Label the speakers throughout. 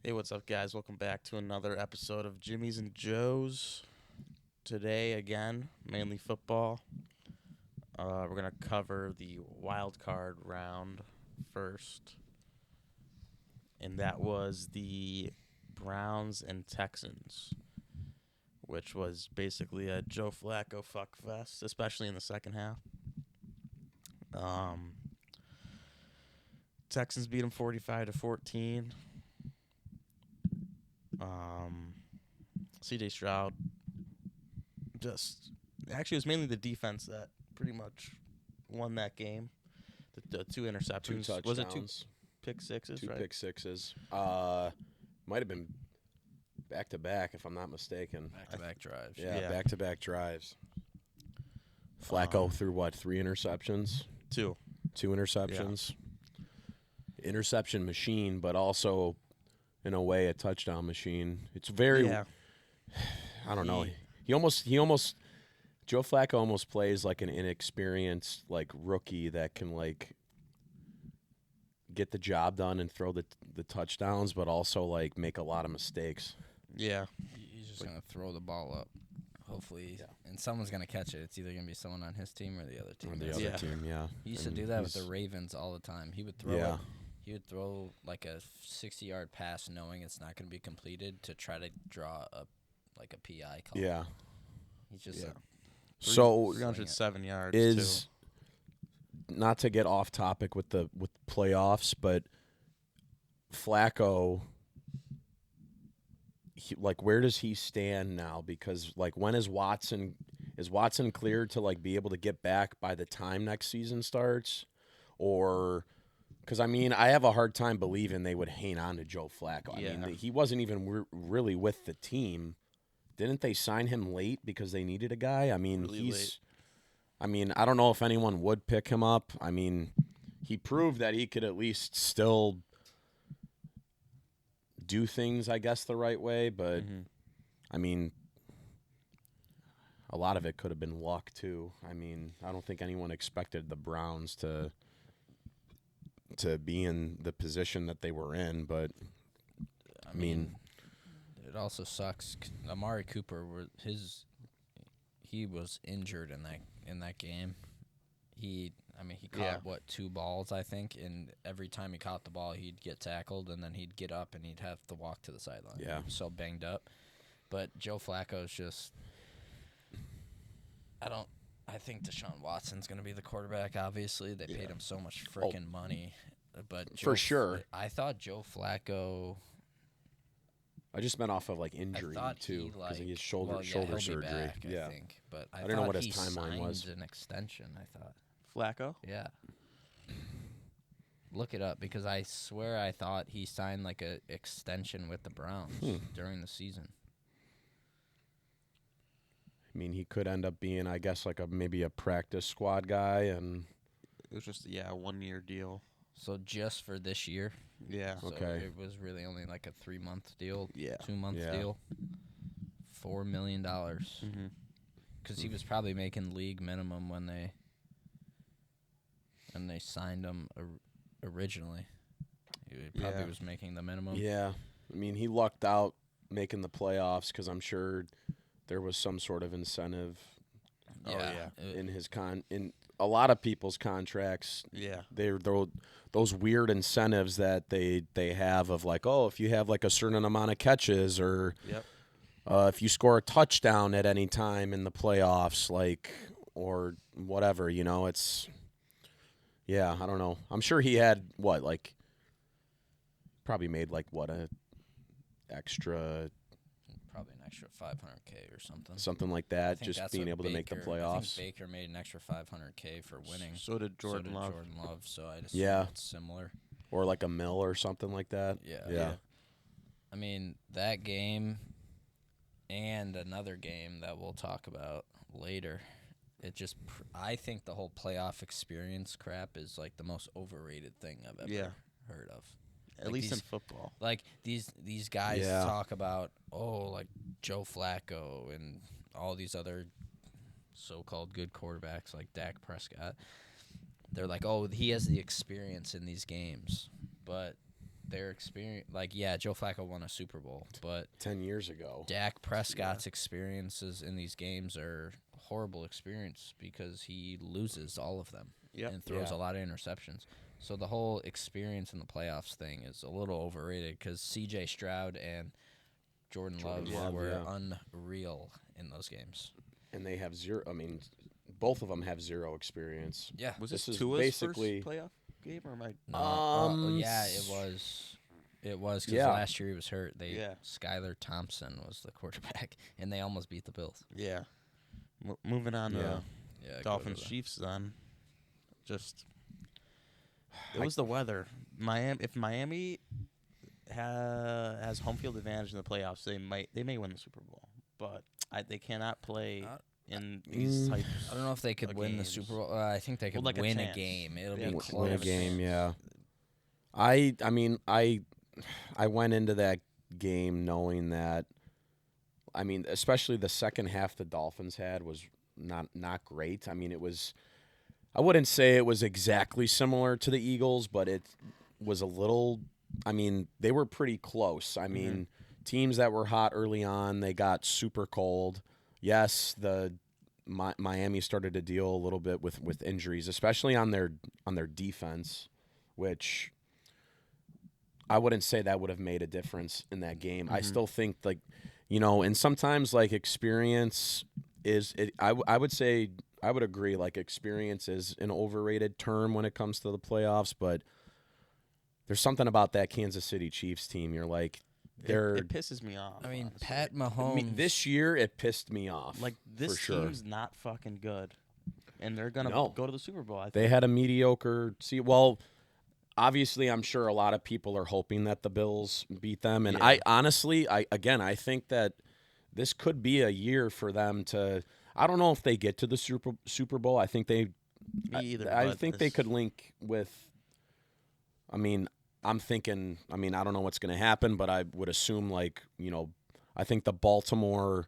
Speaker 1: Hey, what's up, guys? Welcome back to another episode of Jimmy's and Joe's. Today, again, mainly football. We're going to cover the wild card round first, and that was the Browns and Texans, which was basically a Joe Flacco fuck fest, especially in the second half. Um, Texans beat them 45-14. CJ Stroud just actually it was mainly the defense that pretty much won that game. The two
Speaker 2: Two
Speaker 1: interceptions. Was it two
Speaker 2: touchdowns,
Speaker 1: pick sixes?
Speaker 2: two
Speaker 1: Right.
Speaker 2: pick sixes. Might have been back to back, if I'm not mistaken.
Speaker 3: Back-to-back drives.
Speaker 2: Yeah,
Speaker 1: Yeah.
Speaker 2: back to back drives. Flacco threw what? 3 interceptions,
Speaker 1: Two.
Speaker 2: 2 interceptions. Interception machine, but also in a way a touchdown machine. It's very.
Speaker 1: Yeah.
Speaker 2: I don't know. He almost. Joe Flacco almost plays like an inexperienced rookie that can get the job done and throw the touchdowns, but also make a lot of mistakes.
Speaker 1: Yeah.
Speaker 3: He's just going to throw the ball up, hopefully, and someone's going to catch it. It's either going to be someone on his team or the other team.
Speaker 2: Or the
Speaker 3: That's
Speaker 2: other
Speaker 3: it.
Speaker 1: Yeah.
Speaker 2: team, yeah.
Speaker 3: He used to
Speaker 2: And
Speaker 3: do that with
Speaker 2: he's-
Speaker 3: the Ravens all the time. He would throw
Speaker 2: Yeah.
Speaker 3: He would throw like a 60-yard pass knowing it's not going to be completed to try to draw a PI call.
Speaker 2: Yeah.
Speaker 3: He's just
Speaker 1: Yeah.
Speaker 2: So
Speaker 1: 307 yards.
Speaker 2: is not to get off topic with playoffs, but Flacco, where does he stand now? Because when is Watson cleared to be able to get back by the time next season starts, or because I have a hard time believing they would hang on to Joe Flacco. I
Speaker 1: Yeah.
Speaker 2: mean, he wasn't even really with the team. Didn't they sign him late because they needed a guy? I mean,
Speaker 1: Really late.
Speaker 2: I don't know if anyone would pick him up. I mean, he proved that he could at least still do things, I guess, the right way. But,
Speaker 1: Mhm.
Speaker 2: I mean, a lot of it could have been luck, too. I mean, I don't think anyone expected the Browns to be in the position that they were in. But,
Speaker 3: I mean, it also sucks. Amari Cooper he was injured in that game. He caught 2 balls, I think, and every time he caught the ball, he'd get tackled and then he'd get up and he'd have to walk to the sideline.
Speaker 2: Yeah.
Speaker 3: He was so banged up. But Joe Flacco's just I think Deshaun Watson's going to be the quarterback, obviously. They paid him so much freaking money. But
Speaker 2: For sure.
Speaker 3: I thought Joe Flacco
Speaker 2: I just meant off of injury too, because he has shoulder
Speaker 3: he'll be
Speaker 2: surgery.
Speaker 3: back,
Speaker 2: Yeah,
Speaker 3: I think. But I
Speaker 2: didn't know
Speaker 3: thought
Speaker 2: what his
Speaker 3: he
Speaker 2: timeline was.
Speaker 3: signed an extension, I thought.
Speaker 1: Flacco?
Speaker 3: Yeah. Look it up because I swear I thought he signed a extension with the Browns during the season.
Speaker 2: I mean, he could end up being, I guess, maybe a practice squad guy, and
Speaker 1: It was just a 1-year deal.
Speaker 3: So just for this year.
Speaker 1: Yeah.
Speaker 3: So
Speaker 2: Okay.
Speaker 3: it was really only a 3-month deal,
Speaker 1: Yeah.
Speaker 3: 2-month
Speaker 2: Yeah.
Speaker 3: deal, $4 million.
Speaker 1: Mm-hmm.
Speaker 3: Because he was probably making league minimum when they signed him originally. He probably
Speaker 1: Yeah.
Speaker 3: was making the minimum.
Speaker 2: yeah, I mean, he lucked out making the playoffs because I'm sure there was some sort of incentive in his in a lot of people's contracts.
Speaker 1: Yeah.
Speaker 2: They're those weird incentives that they have of if you have a certain amount of catches or
Speaker 1: Yep.
Speaker 2: if you score a touchdown at any time in the playoffs, or whatever, it's I don't know. I'm sure he had probably made a extra
Speaker 3: Probably an extra $500K or something.
Speaker 2: something like
Speaker 3: I
Speaker 2: that,
Speaker 3: think
Speaker 2: just
Speaker 3: that's
Speaker 2: being
Speaker 3: what
Speaker 2: able to make the
Speaker 3: Baker- I
Speaker 2: playoffs.
Speaker 3: think Baker made an extra $500K for winning.
Speaker 1: So did Jordan Love.
Speaker 3: Jordan Love, so I'd assume
Speaker 2: Yeah.
Speaker 3: it's similar.
Speaker 2: Or a mill or something like that.
Speaker 3: Yeah.
Speaker 2: Yeah.
Speaker 3: I mean, that game and another game that we'll talk about later, it just I think the whole playoff experience crap is the most overrated thing I've ever heard of.
Speaker 1: At least in football.
Speaker 3: These guys
Speaker 2: Yeah.
Speaker 3: talk about Joe Flacco and all these other so-called good quarterbacks like Dak Prescott. They're he has the experience in these games, but their experience. Like, yeah, Joe Flacco won a Super Bowl, but
Speaker 2: 10 years ago.
Speaker 3: Dak Prescott's experiences in these games are horrible experience because he loses all of them and throws a lot of interceptions. So the whole experience in the playoffs thing is a little overrated because C.J. Stroud and Jordan Love were unreal in those games.
Speaker 2: And they have zero. I mean, both of them have zero experience.
Speaker 3: Yeah.
Speaker 1: Was
Speaker 2: this
Speaker 1: this
Speaker 2: is
Speaker 1: Tua's
Speaker 2: basically
Speaker 1: first playoff game, or am I?
Speaker 3: No. Yeah, it was. It was because last year he was hurt. Skylar Thompson was the quarterback, and they almost beat the Bills.
Speaker 1: Yeah. Moving on to Dolphins
Speaker 3: to
Speaker 1: Chiefs then. Just it was the weather. If Miami has home field advantage in the playoffs, they may win the Super Bowl, but they cannot play in these types.
Speaker 3: I don't know if they could win the Super Bowl. I think they could win a game. It'll be close.
Speaker 2: Win a game, yeah. I mean, I went into that game knowing that, I mean, especially the second half the Dolphins had was not great. I mean, it was, I wouldn't say it was exactly similar to the Eagles, but it was a little, I mean, they were pretty close. I mean, teams that were hot early on, they got super cold. Yes, Miami started to deal a little bit with injuries, especially on their defense, which I wouldn't say that would have made a difference in that game. I still think, like, and sometimes, like, experience is – I would say – I would agree, like, experience is an overrated term when it comes to the playoffs, but there's something about that Kansas City Chiefs team. You're like –
Speaker 1: it pisses me off.
Speaker 3: I mean,
Speaker 1: honestly.
Speaker 3: Pat Mahomes.
Speaker 2: This year, it pissed me off.
Speaker 1: Like, this
Speaker 2: for sure.
Speaker 1: team's not fucking good, and they're gonna go to the Super Bowl. I think.
Speaker 2: They had a mediocre. Obviously, I'm sure a lot of people are hoping that the Bills beat them, and I honestly, I think that this could be a year for them to. I don't know if they get to the Super Bowl. I think they.
Speaker 1: Me either.
Speaker 2: I think they could link with. I mean. I'm thinking, I mean, I don't know what's going to happen, but I would assume, like, I think the Baltimore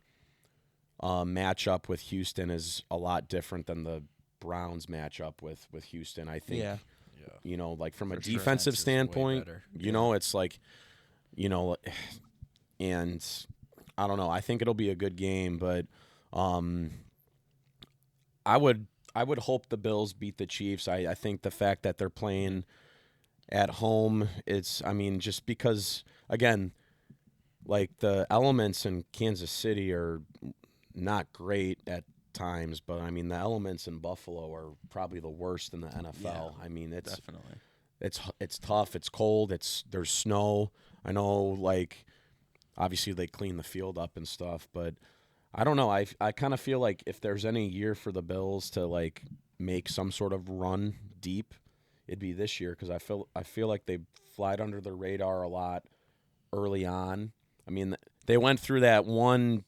Speaker 2: matchup with Houston is a lot different than the Browns matchup with Houston. I think, like from a defensive standpoint, it's like, and I don't know. I think it'll be a good game, but I would hope the Bills beat the Chiefs. I think the fact that they're playing at home, just because, again, like, the elements in Kansas City are not great at times, but I mean, the elements in Buffalo are probably the worst in the NFL.
Speaker 1: Yeah,
Speaker 2: I mean, it's
Speaker 1: definitely
Speaker 2: it's tough, it's cold, there's snow. I know, like, obviously they clean the field up and stuff, but I don't know. I kind of feel like if there's any year for the Bills to, like, make some sort of run deep, it'd be this year, because I feel like they flied under the radar a lot early on. I mean, they went through that one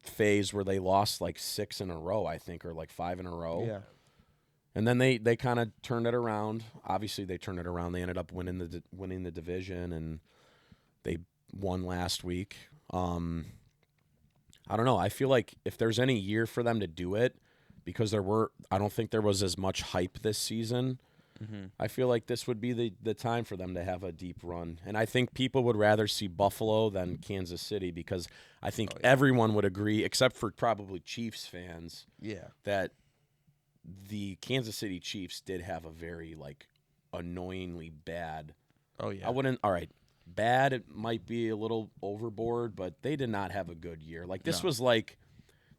Speaker 2: phase where they lost like 6 in a row, I think, or like 5 in a row.
Speaker 1: Yeah.
Speaker 2: And then they kind of turned it around. Obviously, they turned it around. They ended up winning the division, and they won last week. I don't know. I feel like if there's any year for them to do it, because I don't think there was as much hype this season. I feel like this would be the time for them to have a deep run. And I think people would rather see Buffalo than Kansas City, because I think everyone would agree, except for probably Chiefs fans, that the Kansas City Chiefs did have a very, like, annoyingly bad.
Speaker 1: Oh, yeah.
Speaker 2: All right, bad, it might be a little overboard, but they did not have a good year. Like, this was like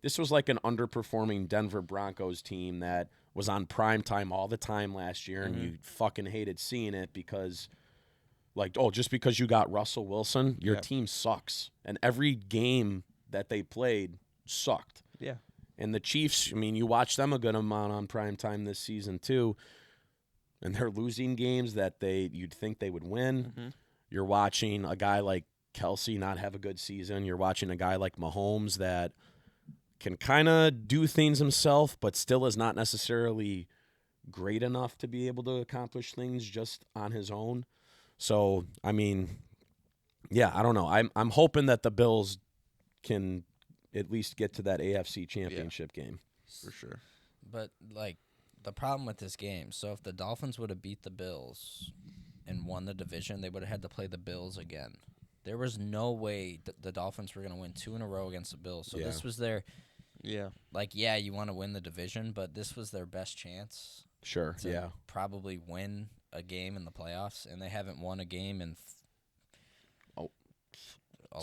Speaker 2: an underperforming Denver Broncos team that was on prime time all the time last year, and you fucking hated seeing it because, like, just because you got Russell Wilson, your team sucks. And every game that they played sucked.
Speaker 1: Yeah.
Speaker 2: And the Chiefs, I mean, you watch them a good amount on prime time this season too, and they're losing games that you'd think they would win. You're watching a guy like Kelsey not have a good season. You're watching a guy like Mahomes that can kind of do things himself, but still is not necessarily great enough to be able to accomplish things just on his own. So, I mean, yeah, I don't know. I'm hoping that the Bills can at least get to that AFC Championship game.
Speaker 1: For sure.
Speaker 3: But, like, the problem with this game, so if the Dolphins would have beat the Bills, and won the division, they would have had to play the Bills again. There was no way the Dolphins were going to win 2 in a row against the Bills. So this was their you want to win the division, but this was their best chance.
Speaker 2: Sure,
Speaker 3: to probably win a game in the playoffs, and they haven't won a game in a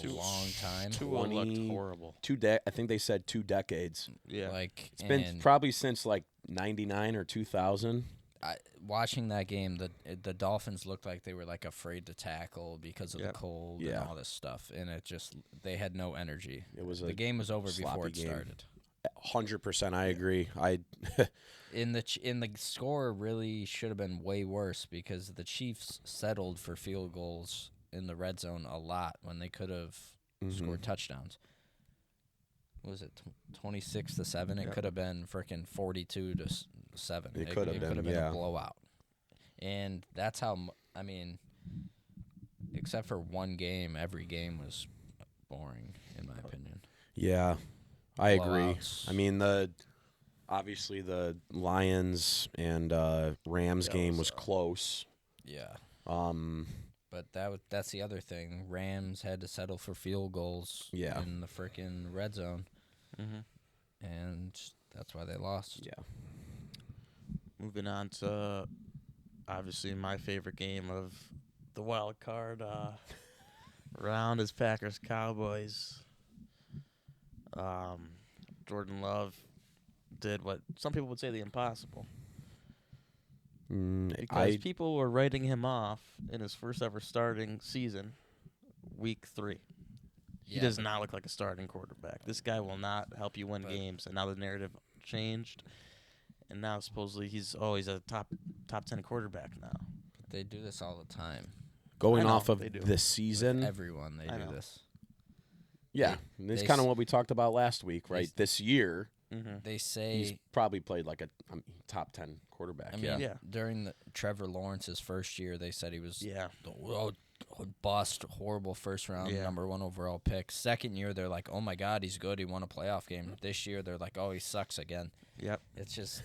Speaker 3: long time.
Speaker 1: Tua looked horrible.
Speaker 2: I think they said 2 decades.
Speaker 1: Yeah.
Speaker 2: It's been probably since like 99 or 2000.
Speaker 3: Watching that game, the Dolphins looked like they were like afraid to tackle because of the cold and all this stuff, and they had no energy. The game was over before it started.
Speaker 2: 100%, I agree.
Speaker 3: In the score really should have been way worse because the Chiefs settled for field goals in the red zone a lot when they could have scored touchdowns. What was it 26-7? It could have been freaking 42-7.
Speaker 2: It could have been
Speaker 3: a blowout. And that's how except for one game, every game was boring in my opinion.
Speaker 2: Yeah, I agree.
Speaker 3: Blowouts.
Speaker 2: I mean, obviously the Lions and Rams game was close.
Speaker 3: Yeah. But that's the other thing. Rams had to settle for field goals in the freaking red zone. And that's why they lost.
Speaker 2: Yeah.
Speaker 1: Moving on to obviously my favorite game of the wild card round is Packers Cowboys. Jordan Love did what some people would say the impossible. Because people were writing him off in his first ever starting season, week 3. He does not look like a starting quarterback. This guy will not help you win games. And now the narrative changed, and now supposedly he's a top 10 quarterback now.
Speaker 3: But they do this all the time.
Speaker 2: Going off of this season,
Speaker 3: with everyone they do this.
Speaker 2: Yeah, it's kind of what we talked about last week, right? This year,
Speaker 3: they say
Speaker 2: he's probably played like a top 10 quarterback.
Speaker 3: During Trevor Lawrence's first year, they said he was a bust, horrible first round, number 1 overall pick. Second year, they're like, oh my God, he's good. He won a playoff game. This year, they're like, oh, he sucks again.
Speaker 1: Yep.
Speaker 3: It's just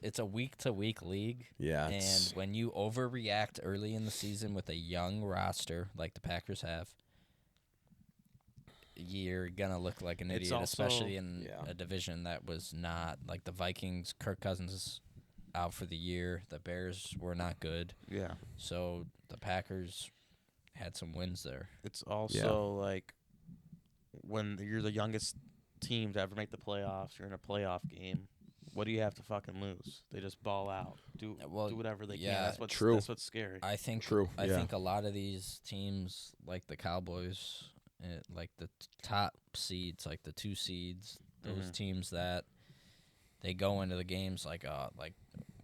Speaker 3: it's a week to week league.
Speaker 2: Yeah.
Speaker 3: And when you overreact early in the season with a young roster like the Packers have, you're gonna look like an idiot, especially in a division that was not like the Vikings. Kirk Cousins is out for the year. The Bears were not good.
Speaker 1: Yeah.
Speaker 3: So the Packers had some wins there.
Speaker 1: It's also like when you're the youngest team to ever make the playoffs, you're in a playoff game. What do you have to fucking lose? They just ball out. Do whatever they can. That's what's
Speaker 2: true.
Speaker 1: That's what's scary.
Speaker 3: I think
Speaker 2: true.
Speaker 3: I think a lot of these teams, like the Cowboys, like the top seeds, like the 2 seeds, those teams that they go into the games like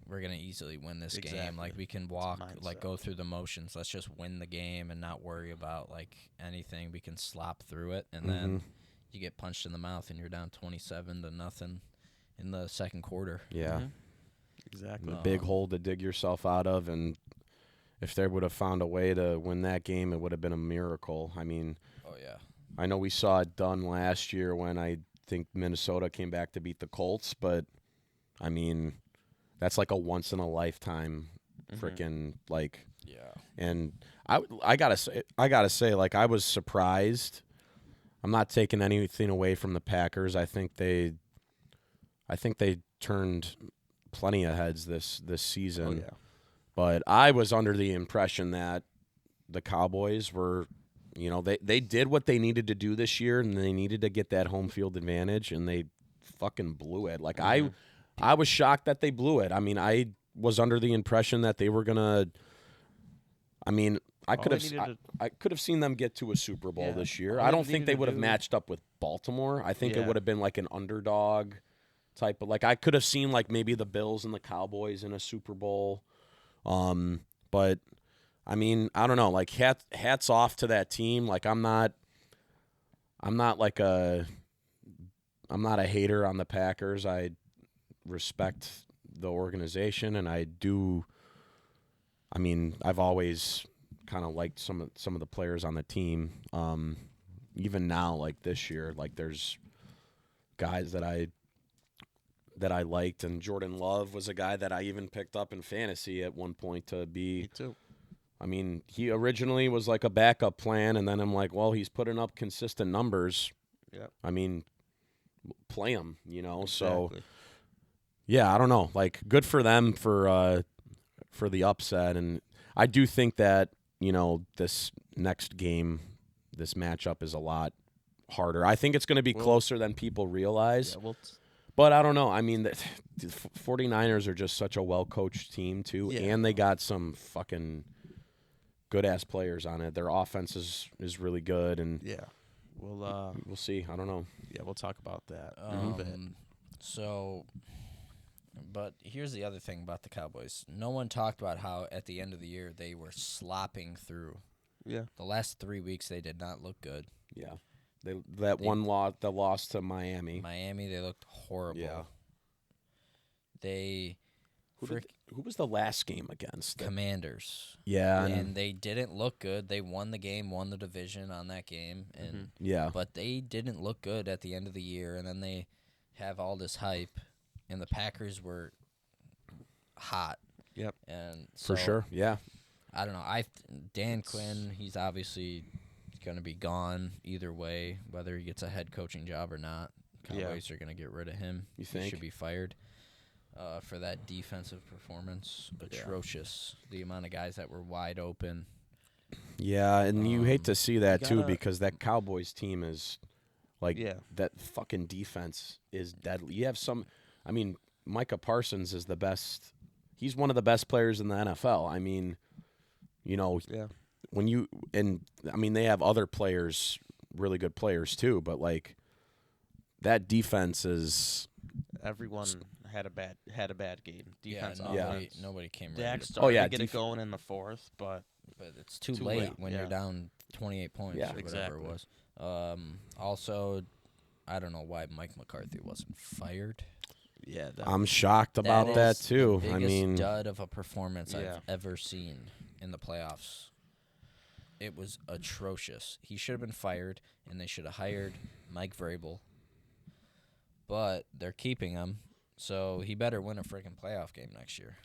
Speaker 3: we're gonna easily win this game. Like we can go through the motions. Let's just win the game and not worry about like anything. We can slop through it, and then you get punched in the mouth and you're down 27-0 in the second quarter.
Speaker 2: Yeah.
Speaker 1: Exactly.
Speaker 2: A big hole to dig yourself out of, and if they would have found a way to win that game, it would have been a miracle. I mean, I know we saw it done last year when I think Minnesota came back to beat the Colts, but I mean, that's like a once in a lifetime freaking like.
Speaker 3: Yeah.
Speaker 2: And I gotta say, like, I was surprised. I'm not taking anything away from the Packers. I think they turned plenty of heads this season.
Speaker 1: Oh, yeah.
Speaker 2: But I was under the impression that the Cowboys were, they did what they needed to do this year, and they needed to get that home field advantage, and they fucking blew it. Like, I was shocked that they blew it. I mean, I was under the impression that they were gonna. I mean, I could have seen them get to a Super Bowl this year. I don't think they would have matched up with Baltimore. I think it would have been like an underdog type of, like, I could have seen like maybe the Bills and the Cowboys in a Super Bowl. But I mean, I don't know, like hats off to that team. Like I'm not a hater on the Packers. I respect the organization, and I mean, I've always kind of liked some of the players on the team. Even now, like this year, like there's guys that I liked, and Jordan Love was a guy that I even picked up in fantasy at one point to be I mean, he originally was like a backup plan, and then I'm like, well, he's putting up consistent numbers.
Speaker 1: Yep.
Speaker 2: I mean, play him, So,
Speaker 1: Exactly.
Speaker 2: yeah, I don't know. Like, good for them for the upset, and I do think that this next game, this matchup is a lot harder. I think it's going to be closer than people realize.
Speaker 1: Yeah,
Speaker 2: but I don't know. I mean, the 49ers are just such a well-coached team, too, and they got some fucking good-ass players on it. Their offense is really good, and we'll see. I don't know.
Speaker 1: Yeah, we'll talk about that in a bit.
Speaker 3: So, but here's the other thing about the Cowboys. No one talked about how at the end of the year they were slopping through.
Speaker 1: Yeah.
Speaker 3: The last 3 weeks they did not look good.
Speaker 2: Yeah. The loss to Miami.
Speaker 3: Miami, they looked horrible.
Speaker 2: Yeah. Who was the last game against?
Speaker 3: Commanders.
Speaker 2: Yeah.
Speaker 3: And they didn't look good. They won the game, won the division on that game, and but they didn't look good at the end of the year, and then they have all this hype, and the Packers were hot.
Speaker 1: Yep.
Speaker 3: And so,
Speaker 2: for sure. Yeah.
Speaker 3: I don't know. Dan Quinn, he's obviously going to be gone either way, whether he gets a head coaching job or not. Cowboys are going to get rid of him.
Speaker 2: You think?
Speaker 3: He should be fired for that defensive performance. Atrocious. The amount of guys that were wide open.
Speaker 2: Yeah, and you hate to see that too,
Speaker 1: gotta-
Speaker 2: because that Cowboys team is like
Speaker 1: Yeah.
Speaker 2: that fucking defense is deadly. You have I mean, Micah Parsons is the best. He's one of the best players in the NFL. I mean,
Speaker 1: Yeah.
Speaker 2: they have other players, really good players too, but like that defense is.
Speaker 1: Everyone had a bad game. Defense,
Speaker 3: Nobody came ready.
Speaker 1: Dak
Speaker 3: to
Speaker 1: started
Speaker 2: yeah,
Speaker 1: to get it going in the fourth, but
Speaker 3: it's too
Speaker 1: Too
Speaker 3: late
Speaker 1: late,
Speaker 3: when you're down 28 points
Speaker 2: Yeah,
Speaker 3: or whatever it was. Also, I don't know why Mike McCarthy wasn't fired.
Speaker 1: yeah,
Speaker 2: I'm shocked about that
Speaker 3: is
Speaker 2: too.
Speaker 3: The
Speaker 2: I
Speaker 3: biggest
Speaker 2: mean,
Speaker 3: dud of a performance
Speaker 1: Yeah.
Speaker 3: I've ever seen in the playoffs. It was atrocious. He should have been fired, and they should have hired Mike Vrabel. But they're keeping him, so he better win a freaking playoff game next year.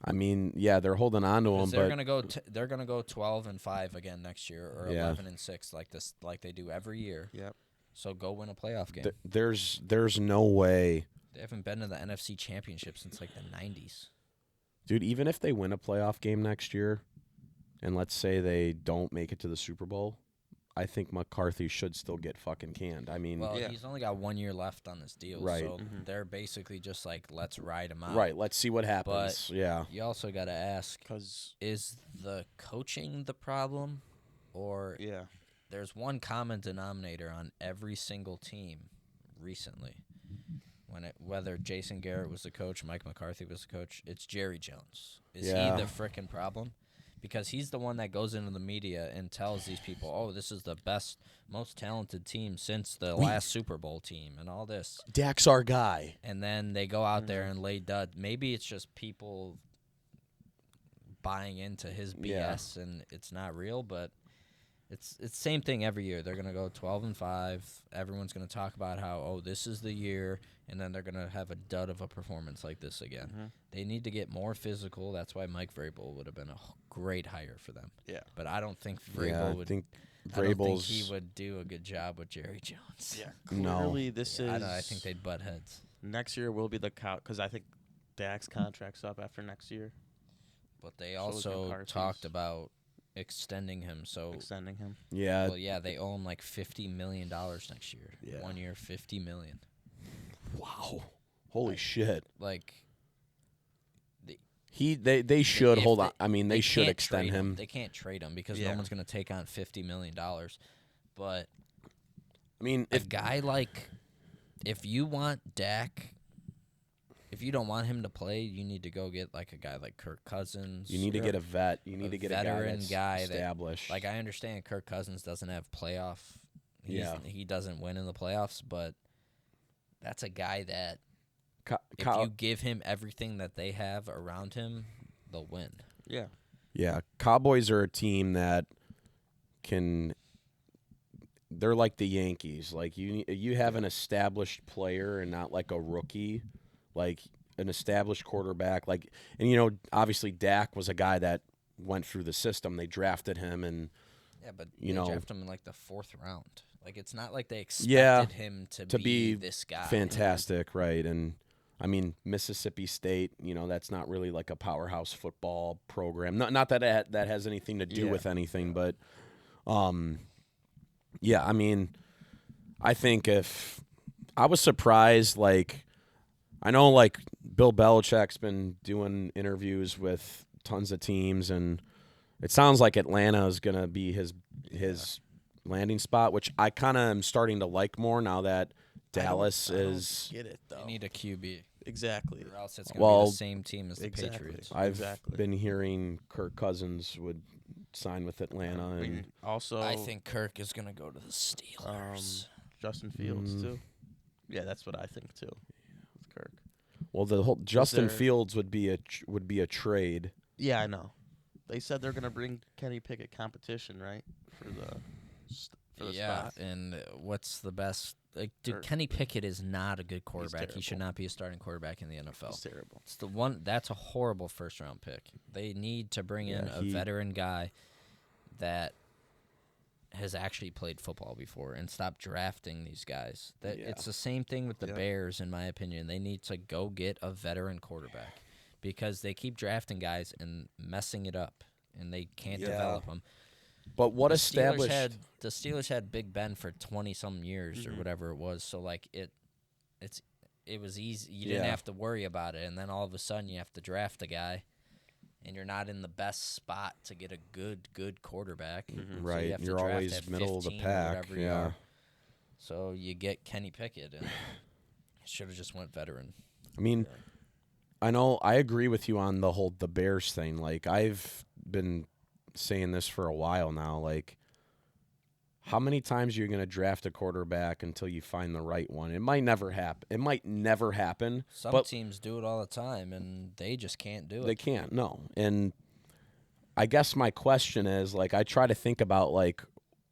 Speaker 2: I mean, yeah, they're holding on to him,
Speaker 3: 'Cause they're
Speaker 2: but
Speaker 3: gonna go. They're gonna go 12-5 again next year, or
Speaker 2: Yeah.
Speaker 3: 11-6 like they do every year.
Speaker 1: Yep.
Speaker 3: So go win a playoff game.
Speaker 2: there's no way,
Speaker 3: They haven't been to the NFC Championship since like the 90s.
Speaker 2: dude. Even if they win a playoff game next year, and let's say they don't make it to the Super Bowl, I think McCarthy should still get fucking canned. I mean,
Speaker 3: Well,
Speaker 1: Yeah.
Speaker 3: he's only got 1 year left on this deal,
Speaker 2: Right.
Speaker 3: so
Speaker 1: Mhm.
Speaker 3: they're basically just like, let's ride him out.
Speaker 2: right? Let's see what happens. Yeah.
Speaker 3: You also got to ask,
Speaker 1: because
Speaker 3: is the coaching the problem, or there's one common denominator on every single team recently. Whether Jason Garrett was the coach, Mike McCarthy was the coach, it's Jerry Jones. Is
Speaker 2: Yeah.
Speaker 3: he the frickin' problem? Because he's the one that goes into the media and tells these people, oh, this is the best, most talented team since the last Super Bowl team and all this.
Speaker 2: Dak's our guy.
Speaker 3: And then they go out there and lay dud. Maybe it's just people buying into his BS and it's not real, but it's same thing every year. They're gonna go 12-5. Everyone's gonna talk about how, oh, this is the year, and then they're gonna have a dud of a performance like this again.
Speaker 1: Mhm.
Speaker 3: They need to get more physical. That's why Mike Vrabel would have been a great hire for them.
Speaker 1: Yeah.
Speaker 3: But I don't think Vrabel
Speaker 2: Yeah, I
Speaker 3: would.
Speaker 2: think
Speaker 3: I don't think
Speaker 2: Vrabel's.
Speaker 3: he would do a good job with Jerry Jones.
Speaker 2: No.
Speaker 1: clearly this is.
Speaker 3: I think they'd butt heads.
Speaker 1: next year will be the because I think Dak's contract's up after next year,
Speaker 3: But they
Speaker 1: So is
Speaker 3: also
Speaker 1: McCarthy's.
Speaker 3: talked about extending him. So
Speaker 1: extending him.
Speaker 2: Yeah.
Speaker 3: well, yeah, they owe him like $50 million next year.
Speaker 1: Yeah.
Speaker 3: 1 year, $50 million.
Speaker 2: Wow. Holy shit.
Speaker 3: Like
Speaker 2: They should
Speaker 3: if
Speaker 2: hold
Speaker 3: they-
Speaker 2: on. I mean, they should
Speaker 3: can't
Speaker 2: extend
Speaker 3: trade
Speaker 2: him.
Speaker 3: They can't trade him because
Speaker 1: Yeah.
Speaker 3: no one's going to take on $50 million. But
Speaker 2: I mean,
Speaker 3: a guy like, if you want Dak, if you don't want him to play, you need to go get like a guy like Kirk Cousins.
Speaker 2: you need to get a vet. You need to get a
Speaker 3: veteran
Speaker 2: guy that's
Speaker 3: that-
Speaker 2: established.
Speaker 3: Like, I understand Kirk Cousins doesn't have playoff.
Speaker 2: Yeah.
Speaker 3: He doesn't win in the playoffs, but that's a guy that if
Speaker 2: Kyle-
Speaker 3: you give him everything that they have around him, they'll win.
Speaker 1: Yeah.
Speaker 2: Yeah, Cowboys are a team that can. They're like the Yankees. Like you have an established player and not like a rookie, like an established quarterback. Like, and obviously Dak was a guy that went through the system. They drafted him, and
Speaker 3: Yeah, but
Speaker 2: you
Speaker 3: they
Speaker 2: know,
Speaker 3: drafted him in like the 4th round. Like it's not like they
Speaker 2: yeah,
Speaker 3: expected him to
Speaker 2: to be
Speaker 3: this guy.
Speaker 2: fantastic, right? And I mean, Mississippi State, that's not really like a powerhouse football program. Not that that has anything to do with anything, but yeah, I mean, I think if I was surprised, like I know like Bill Belichick's been doing interviews with tons of teams, and it sounds like Atlanta is gonna be his landing spot, which I kind of am starting to like more now that Dallas
Speaker 1: I don't
Speaker 2: is.
Speaker 1: get it though.
Speaker 3: They need a QB,
Speaker 1: Exactly.
Speaker 3: or else it's going to be
Speaker 2: Well,
Speaker 3: the same team as the
Speaker 1: exactly.
Speaker 3: Patriots.
Speaker 2: I've
Speaker 1: Exactly.
Speaker 2: been hearing Kirk Cousins would sign with Atlanta,
Speaker 1: I
Speaker 2: and
Speaker 1: mean, also,
Speaker 3: I think Kirk is going to go to the Steelers.
Speaker 1: Justin Fields too. Yeah, that's what I think too. With Kirk.
Speaker 2: well, the whole Justin
Speaker 1: there-
Speaker 2: Fields would be a trade.
Speaker 1: Yeah, I know. They said they're gonna bring Kenny Pickett competition, right, for the
Speaker 3: Yeah,
Speaker 1: spot.
Speaker 3: and what's the best? Like, dude,
Speaker 1: Kirk.
Speaker 3: Kenny Pickett is not a good quarterback. He should
Speaker 1: terrible.
Speaker 3: not be a starting quarterback in the NFL.
Speaker 1: It's terrible.
Speaker 3: It's the one that's a horrible first-round pick. They need to bring in
Speaker 2: Yeah,
Speaker 3: a veteran guy that has actually played football before and stop drafting these guys. That
Speaker 2: Yeah.
Speaker 3: it's the same thing with the
Speaker 1: Yep.
Speaker 3: Bears, in my opinion. They need to go get a veteran quarterback because they keep drafting guys and messing it up, and they can't
Speaker 2: Yeah.
Speaker 3: develop them.
Speaker 2: But what
Speaker 3: the
Speaker 2: established?
Speaker 3: Steelers had Big Ben for 20-some years or whatever it was. So like it was easy. You didn't
Speaker 2: Yeah.
Speaker 3: have to worry about it, and then all of a sudden you have to draft a guy, and you're not in the best spot to get a good quarterback. So
Speaker 2: Right,
Speaker 3: you have to
Speaker 2: you're
Speaker 3: draft
Speaker 2: always
Speaker 3: at
Speaker 2: middle of the
Speaker 3: 15 or
Speaker 2: pack.
Speaker 3: whatever you
Speaker 2: Yeah.
Speaker 3: are. So you get Kenny Pickett, and should have just went veteran.
Speaker 2: I mean, I know I agree with you on the Bears thing. Like I've been saying this for a while now. Like, how many times are you going to draft a quarterback until you find the right one? It might never happen.
Speaker 3: Some
Speaker 2: but
Speaker 3: teams do it all the time, and they just can't do it.
Speaker 2: they can't. No. And I guess my question is, like, I try to think about like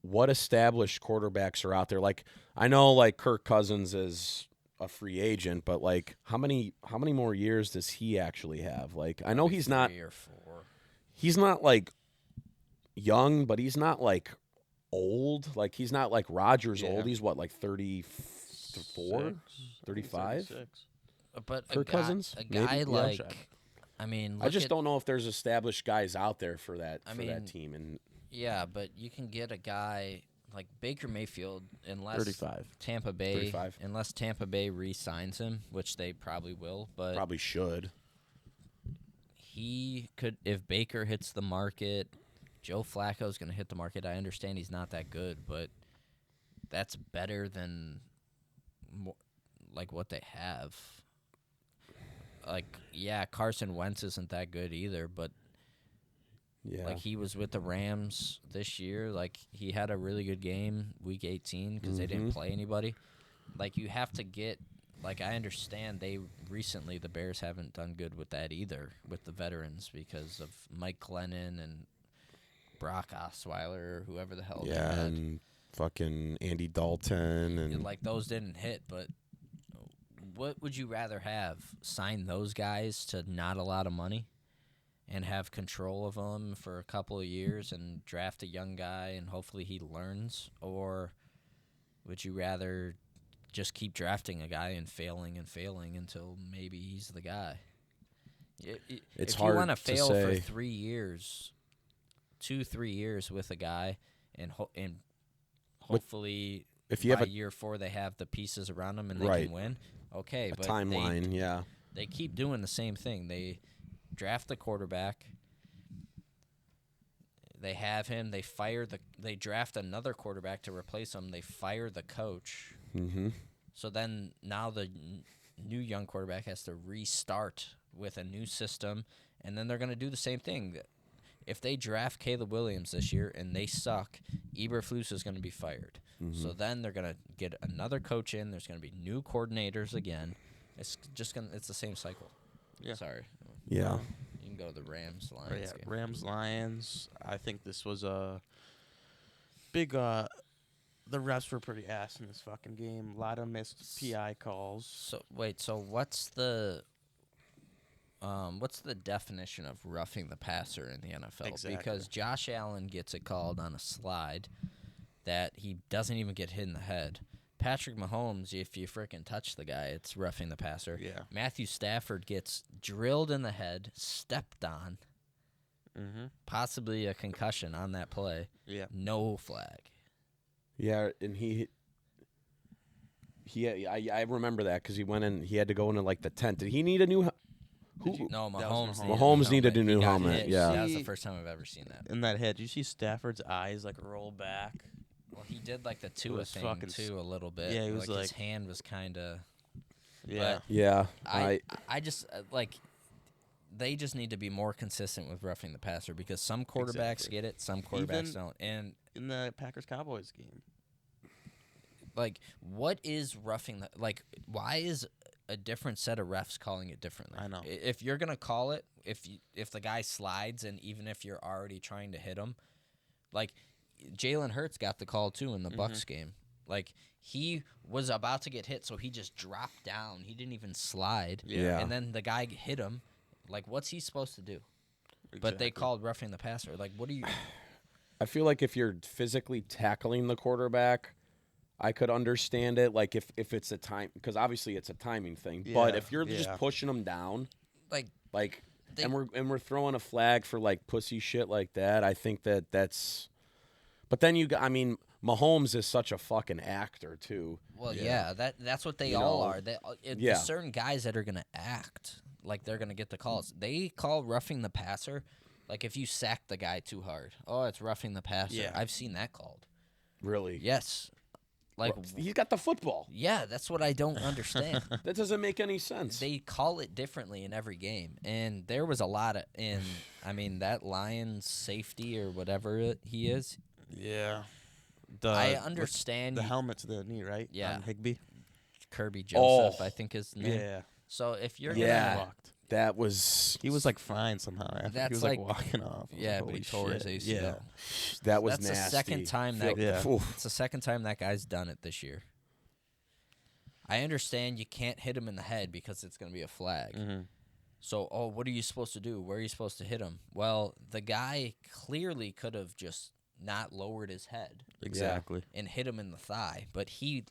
Speaker 2: what established quarterbacks are out there. Like, I know like Kirk Cousins is a free agent, but like how many more years does he actually have? Like, I know he's not
Speaker 3: 3 or 4.
Speaker 2: he's not like young, but he's not like old. Like he's not like Rodgers
Speaker 1: Yeah.
Speaker 2: old. He's what, like 34, 35?
Speaker 1: 36.
Speaker 3: But
Speaker 2: Kirk Cousins?
Speaker 3: a
Speaker 2: Maybe?
Speaker 3: guy
Speaker 2: Yeah,
Speaker 3: like,
Speaker 1: check.
Speaker 3: I mean,
Speaker 2: I
Speaker 3: look
Speaker 2: just
Speaker 3: at-
Speaker 2: don't know if there's established guys out there for that
Speaker 3: mean,
Speaker 2: team. And
Speaker 3: Yeah, but you can get a guy like Baker Mayfield unless
Speaker 1: 35.
Speaker 3: Tampa Bay
Speaker 2: 35.
Speaker 3: unless Tampa Bay re-signs him, which they probably will. But
Speaker 2: probably should.
Speaker 3: he could, if Baker hits the market, Joe Flacco's going to hit the market. I understand he's not that good, but that's better than like what they have. Like, yeah, Carson Wentz isn't that good either, but
Speaker 2: Yeah.
Speaker 3: like he was with the Rams this year. Like he had a really good game week 18 because they didn't play anybody. Like you have to get. Like I understand the Bears haven't done good with that either with the veterans because of Mike Glennon and Brock Osweiler or whoever the hell. they
Speaker 2: Yeah,
Speaker 3: had.
Speaker 2: and fucking Andy Dalton and
Speaker 3: Like those didn't hit, but what would you rather have? Sign those guys to not a lot of money and have control of them for a couple of years and draft a young guy and hopefully he learns? Or would you rather just keep drafting a guy and failing until maybe he's the guy?
Speaker 2: It's
Speaker 3: if
Speaker 2: hard
Speaker 3: you want to
Speaker 2: to
Speaker 3: fail for
Speaker 2: say.
Speaker 3: 3 years, 2-3 years with a guy and hopefully
Speaker 2: if you have
Speaker 3: by
Speaker 2: a
Speaker 3: year 4 they have the pieces around them and they
Speaker 2: Right.
Speaker 3: can win. Okay, but
Speaker 2: timeline, yeah.
Speaker 3: they keep doing the same thing. They draft the quarterback. They have him. They draft another quarterback to replace him. They fire the coach.
Speaker 2: Mm-hmm.
Speaker 3: So then now the new young quarterback has to restart with a new system, and then they're going to do the same thing. If they draft Caleb Williams this year and they suck, Eberflus is going to be fired. So then they're going to get another coach in. There's going to be new coordinators again. It's the same cycle.
Speaker 1: Yeah.
Speaker 3: Sorry.
Speaker 2: Yeah.
Speaker 3: You can go to the Rams
Speaker 1: Right,
Speaker 3: Lions
Speaker 1: yeah,
Speaker 3: game.
Speaker 1: Rams Lions. I think this was a big. The refs were pretty ass in this fucking game. A lot of missed PI calls.
Speaker 3: So wait, so what's the what's the definition of roughing the passer in the NFL?
Speaker 1: Exactly.
Speaker 3: Because Josh Allen gets it called on a slide that he doesn't even get hit in the head. Patrick Mahomes, if you frickin' touch the guy, it's roughing the passer.
Speaker 1: Yeah.
Speaker 3: Matthew Stafford gets drilled in the head, stepped on, possibly a concussion on that play.
Speaker 1: Yeah.
Speaker 3: No flag.
Speaker 2: Yeah, and I remember that because he went in. He had to go into like the tent. Did he need a new?
Speaker 3: No,
Speaker 1: That was
Speaker 3: Mahomes.
Speaker 2: Mahomes needed a new
Speaker 3: He got
Speaker 2: helmet,
Speaker 3: hit.
Speaker 2: yeah.
Speaker 3: That was the first time I've ever seen that.
Speaker 1: In that head, did you see Stafford's eyes like roll back?
Speaker 3: Well, he did like the Tua
Speaker 1: was
Speaker 3: thing
Speaker 1: fucking
Speaker 3: too a little bit.
Speaker 1: Yeah, he was
Speaker 3: his
Speaker 1: like-
Speaker 3: hand was kind of.
Speaker 1: Yeah.
Speaker 2: Yeah,
Speaker 3: I just like. They just need to be more consistent with roughing the passer because some quarterbacks
Speaker 1: Exactly.
Speaker 3: get it, some quarterbacks
Speaker 1: Even-
Speaker 3: don't. And
Speaker 1: In the Packers-Cowboys game.
Speaker 3: like, what is roughing the why is a different set of refs calling it differently?
Speaker 1: I know.
Speaker 3: If you're gonna call it, if the guy slides and even if you're already trying to hit him, like Jalen Hurts got the call too in the Bucs game. Like he was about to get hit, so he just dropped down. He didn't even slide.
Speaker 2: Yeah.
Speaker 3: And then the guy hit him. Like, what's he supposed to do? But they called roughing the passer. Like, what do you?
Speaker 2: I feel like if you're physically tackling the quarterback, I could understand it. Like if it's a time, because obviously it's a timing thing. But
Speaker 1: Yeah,
Speaker 2: if you're just
Speaker 1: yeah.
Speaker 2: pushing them down,
Speaker 3: Like,
Speaker 2: and we're throwing a flag for like pussy shit like that, I think that's. But then Mahomes is such a fucking actor too.
Speaker 3: well, yeah, that's what they
Speaker 2: You
Speaker 3: all
Speaker 2: know,
Speaker 3: are.
Speaker 2: yeah.
Speaker 3: There's certain guys that are gonna act like they're gonna get the calls. They call roughing the passer, like if you sack the guy too hard. Oh, it's roughing the passer.
Speaker 1: Yeah.
Speaker 3: I've seen that called.
Speaker 2: Really?
Speaker 3: Yes. Like,
Speaker 2: He's got the football.
Speaker 3: yeah, that's what I don't understand.
Speaker 2: That doesn't make any sense.
Speaker 3: They call it differently in every game, and there was a lot of that Lions safety or whatever he is.
Speaker 1: Yeah.
Speaker 3: I understand
Speaker 1: The helmet to the knee, right?
Speaker 3: Yeah.
Speaker 1: On Higbee.
Speaker 3: Kirby Joseph,
Speaker 2: Oh.
Speaker 3: I think his name.
Speaker 1: Yeah.
Speaker 3: So if you're
Speaker 2: Yeah.
Speaker 3: gonna,
Speaker 1: Walked.
Speaker 2: That was
Speaker 1: He was like fine somehow. After.
Speaker 3: That's
Speaker 1: He was
Speaker 3: like-
Speaker 1: walking off. I was
Speaker 3: yeah,
Speaker 1: like,
Speaker 3: but he
Speaker 1: holy
Speaker 3: tore his
Speaker 1: shit.
Speaker 3: ACL.
Speaker 1: Yeah.
Speaker 2: that was
Speaker 3: That's
Speaker 2: nasty.
Speaker 3: the second time that
Speaker 1: Yeah.
Speaker 2: Oof.
Speaker 3: it's the second time that guy's done it this year. I understand you can't hit him in the head because it's going to be a flag.
Speaker 1: Mm-hmm.
Speaker 3: So, what are you supposed to do? Where are you supposed to hit him? Well, the guy clearly could have just not lowered his head
Speaker 1: Exactly.
Speaker 3: and hit him in the thigh, but he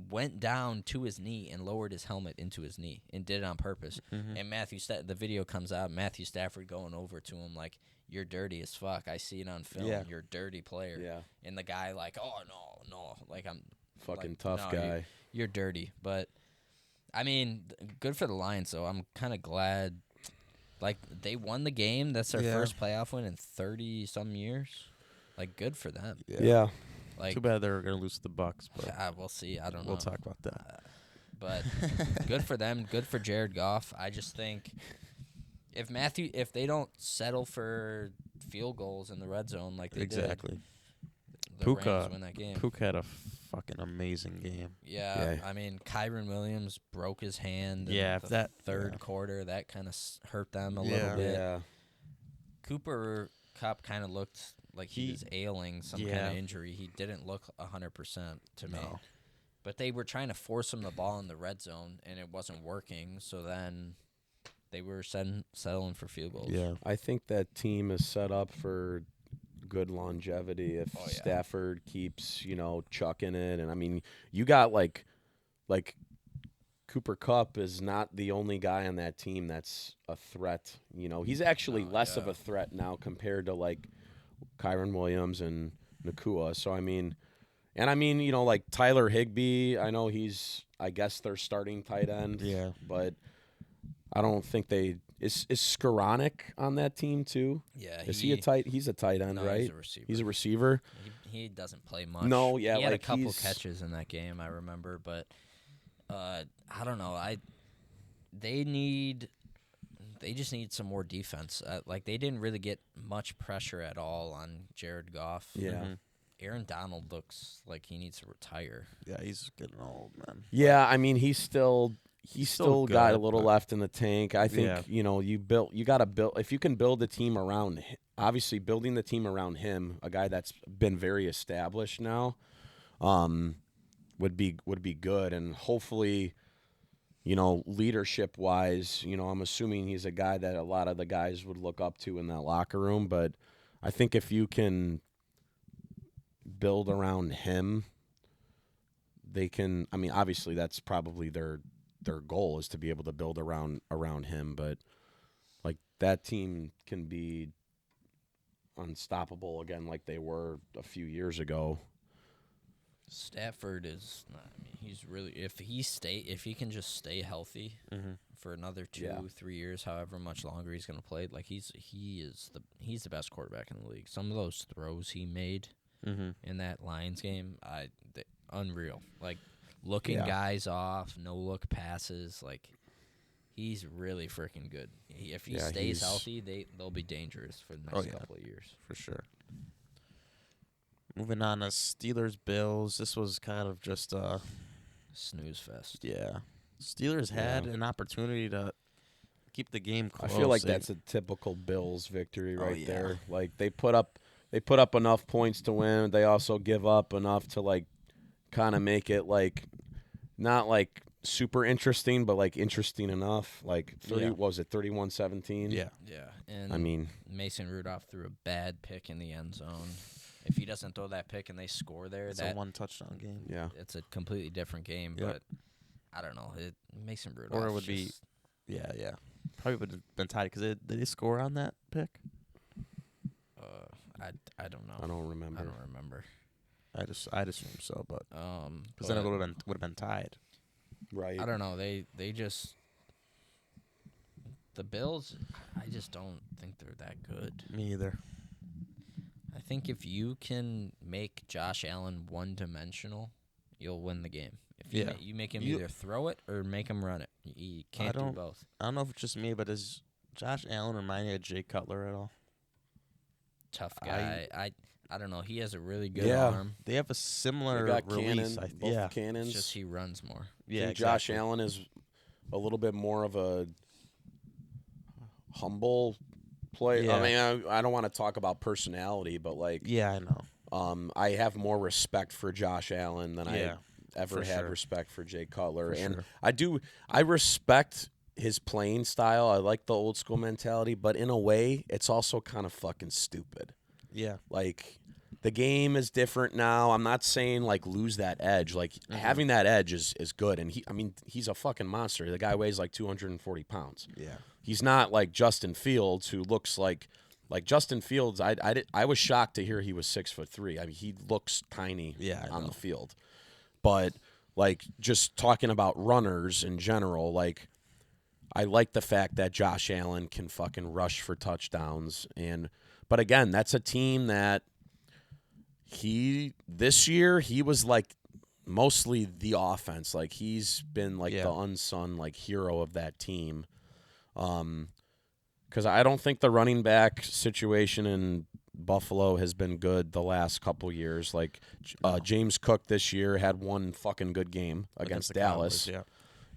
Speaker 3: went down to his knee and lowered his helmet into his knee and did it on purpose.
Speaker 1: Mm-hmm.
Speaker 3: And the video comes out, Matthew Stafford going over to him like, "You're dirty as fuck. I see it on film.
Speaker 1: Yeah.
Speaker 3: You're a dirty player."
Speaker 2: Yeah.
Speaker 3: And the guy like, "Oh no, like I'm
Speaker 2: Fucking
Speaker 3: like,
Speaker 2: tough
Speaker 3: no,
Speaker 2: guy.
Speaker 3: You're dirty." But I mean, good for the Lions though. I'm kind of glad. Like they won the game. That's their
Speaker 1: Yeah.
Speaker 3: first playoff win in 30-some years. Like good for them.
Speaker 2: Yeah.
Speaker 3: Like
Speaker 1: Too bad they're gonna lose to the Bucks, but
Speaker 3: we'll see. I don't know.
Speaker 1: we'll talk about that.
Speaker 3: But good for them. Good for Jared Goff. I just think if they don't settle for field goals in the red zone like they
Speaker 1: Exactly.
Speaker 3: did, the
Speaker 1: Puka
Speaker 3: Rams win that game.
Speaker 1: Puka had a fucking amazing game.
Speaker 3: Yeah,
Speaker 2: Yeah.
Speaker 3: I mean, Kyron Williams broke his hand.
Speaker 1: Yeah,
Speaker 3: in
Speaker 1: if
Speaker 3: the
Speaker 1: that-
Speaker 3: third
Speaker 1: yeah.
Speaker 3: quarter, that kind of hurt them a
Speaker 1: Yeah.
Speaker 3: little bit.
Speaker 2: Yeah.
Speaker 3: Cooper Kupp kind of looked like he
Speaker 1: He-
Speaker 3: was ailing some kind
Speaker 1: yeah.
Speaker 3: of injury. He didn't look 100% to me.
Speaker 1: No.
Speaker 3: But they were trying to force him the ball in the red zone, and it wasn't working. So then they were settling for field goals.
Speaker 1: Yeah.
Speaker 2: I think that team is set up for good longevity if
Speaker 3: Oh, yeah.
Speaker 2: Stafford keeps, chucking it. And I mean, you got like Cooper Kupp is not the only guy on that team that's a threat. He's actually
Speaker 3: No,
Speaker 2: less of
Speaker 3: yeah.
Speaker 2: a threat now compared to like Kyron Williams and Nakua. So I mean, like Tyler Higbee, I know I guess they're starting tight end.
Speaker 1: Yeah.
Speaker 2: But I don't think is Skoranek on that team too?
Speaker 3: Yeah,
Speaker 2: Is he a tight? He's a tight end,
Speaker 3: no,
Speaker 2: right?
Speaker 3: He's a receiver.
Speaker 2: He's a receiver.
Speaker 3: He doesn't play much.
Speaker 2: No, yeah,
Speaker 3: he had a
Speaker 2: like
Speaker 3: couple
Speaker 2: he's-
Speaker 3: catches in that game, I remember, but I don't know. They just need some more defense. Like they didn't really get much pressure at all on Jared Goff.
Speaker 2: Yeah.
Speaker 1: Mhm.
Speaker 3: Aaron Donald looks like he needs to retire.
Speaker 1: Yeah, he's getting old, man.
Speaker 2: Yeah, I mean he's still got a
Speaker 1: good,
Speaker 2: little
Speaker 1: but-
Speaker 2: left in the tank. I think
Speaker 1: Yeah.
Speaker 2: you got to build if you can build a team around. Obviously, building the team around him, a guy that's been very established now, would be good, and hopefully, leadership wise, I'm assuming he's a guy that a lot of the guys would look up to in that locker room. But I think if you can build around him, they can. I mean, obviously that's probably their goal is to be able to build around him. But like that team can be unstoppable again, like they were a few years ago.
Speaker 3: Stafford is. I mean, he's really. If he can just stay healthy for another 2-3 years, however much longer he's gonna play, like he's the best quarterback in the league. Some of those throws he made in that Lions game, unreal. Like looking guys off, no look passes. Like he's really freaking good. If he stays healthy, they'll be dangerous for the next couple of years
Speaker 1: for sure. Moving on to Steelers-Bills. This was kind of just a
Speaker 3: snooze fest.
Speaker 1: Yeah. Steelers had an opportunity to keep the game close.
Speaker 2: I feel like that's a typical Bills victory there. Like they put up enough points to win. They also give up enough to like kind of make it like not like super interesting, but like interesting enough. Like 31-17?
Speaker 1: Yeah.
Speaker 3: Yeah. And
Speaker 2: I mean,
Speaker 3: Mason Rudolph threw a bad pick in the end zone. If he doesn't throw that pick and they score there,
Speaker 1: it's a one touchdown game.
Speaker 2: Yeah.
Speaker 3: It's a completely different game, but I don't know. Mason Rudolph.
Speaker 1: Or it would be probably would have been tied because did they score on that pick?
Speaker 3: I don't know.
Speaker 2: I don't remember.
Speaker 1: I'd assume so, but because then it would have been tied.
Speaker 2: Right.
Speaker 3: I don't know. They just the Bills. I just don't think they're that good.
Speaker 1: Me either.
Speaker 3: I think if you can make Josh Allen one-dimensional, you'll win the game. If you make him either throw it or make him run it, you can't do both.
Speaker 1: I don't know if it's just me, but does Josh Allen remind you of Jay Cutler at all?
Speaker 3: Tough guy. I don't know. He has a really good arm.
Speaker 1: They have a similar release.
Speaker 2: Both cannons.
Speaker 3: It's just he runs more.
Speaker 1: Yeah,
Speaker 2: Josh Allen is a little bit more of a humble player.
Speaker 1: Yeah.
Speaker 2: I mean, I don't want to talk about personality, but like,
Speaker 1: I know.
Speaker 2: I have more respect for Josh Allen than I ever had respect for Jay Cutler, and I respect his playing style. I like the old school mentality, but in a way, it's also kind of fucking stupid.
Speaker 1: Yeah.
Speaker 2: Like, the game is different now. I'm not saying, like, lose that edge. Like, having that edge is good. And, he's a fucking monster. The guy weighs, like, 240 pounds.
Speaker 1: Yeah.
Speaker 2: He's not like Justin Fields, who looks like Justin Fields. I was shocked to hear he was 6'3". I mean, he looks tiny on the field. But, like, just talking about runners in general, like, I like the fact that Josh Allen can fucking rush for touchdowns. But again, that's a team that this year he was like mostly the offense. Like he's been like the unsung like hero of that team. Because I don't think the running back situation in Buffalo has been good the last couple years. Like James Cook this year had one fucking good game against Dallas.
Speaker 1: Cowboys,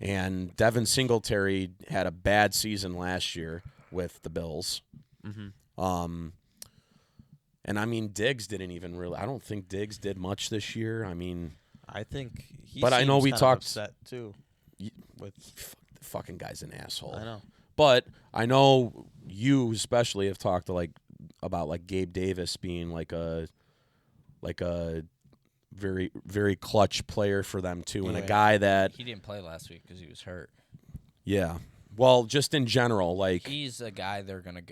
Speaker 2: and Devin Singletary had a bad season last year with the Bills. And I mean, Diggs didn't even really. I don't think Diggs did much this year. I mean,
Speaker 1: I think he.
Speaker 2: But I know we talked
Speaker 1: upset too. With
Speaker 2: the fucking guy's an asshole.
Speaker 1: I know.
Speaker 2: But I know you especially have talked to about Gabe Davis being like a very very clutch player for them too, and a guy that
Speaker 3: he didn't play last week because he was hurt.
Speaker 2: Yeah. Well, just in general, like
Speaker 3: he's a guy they're gonna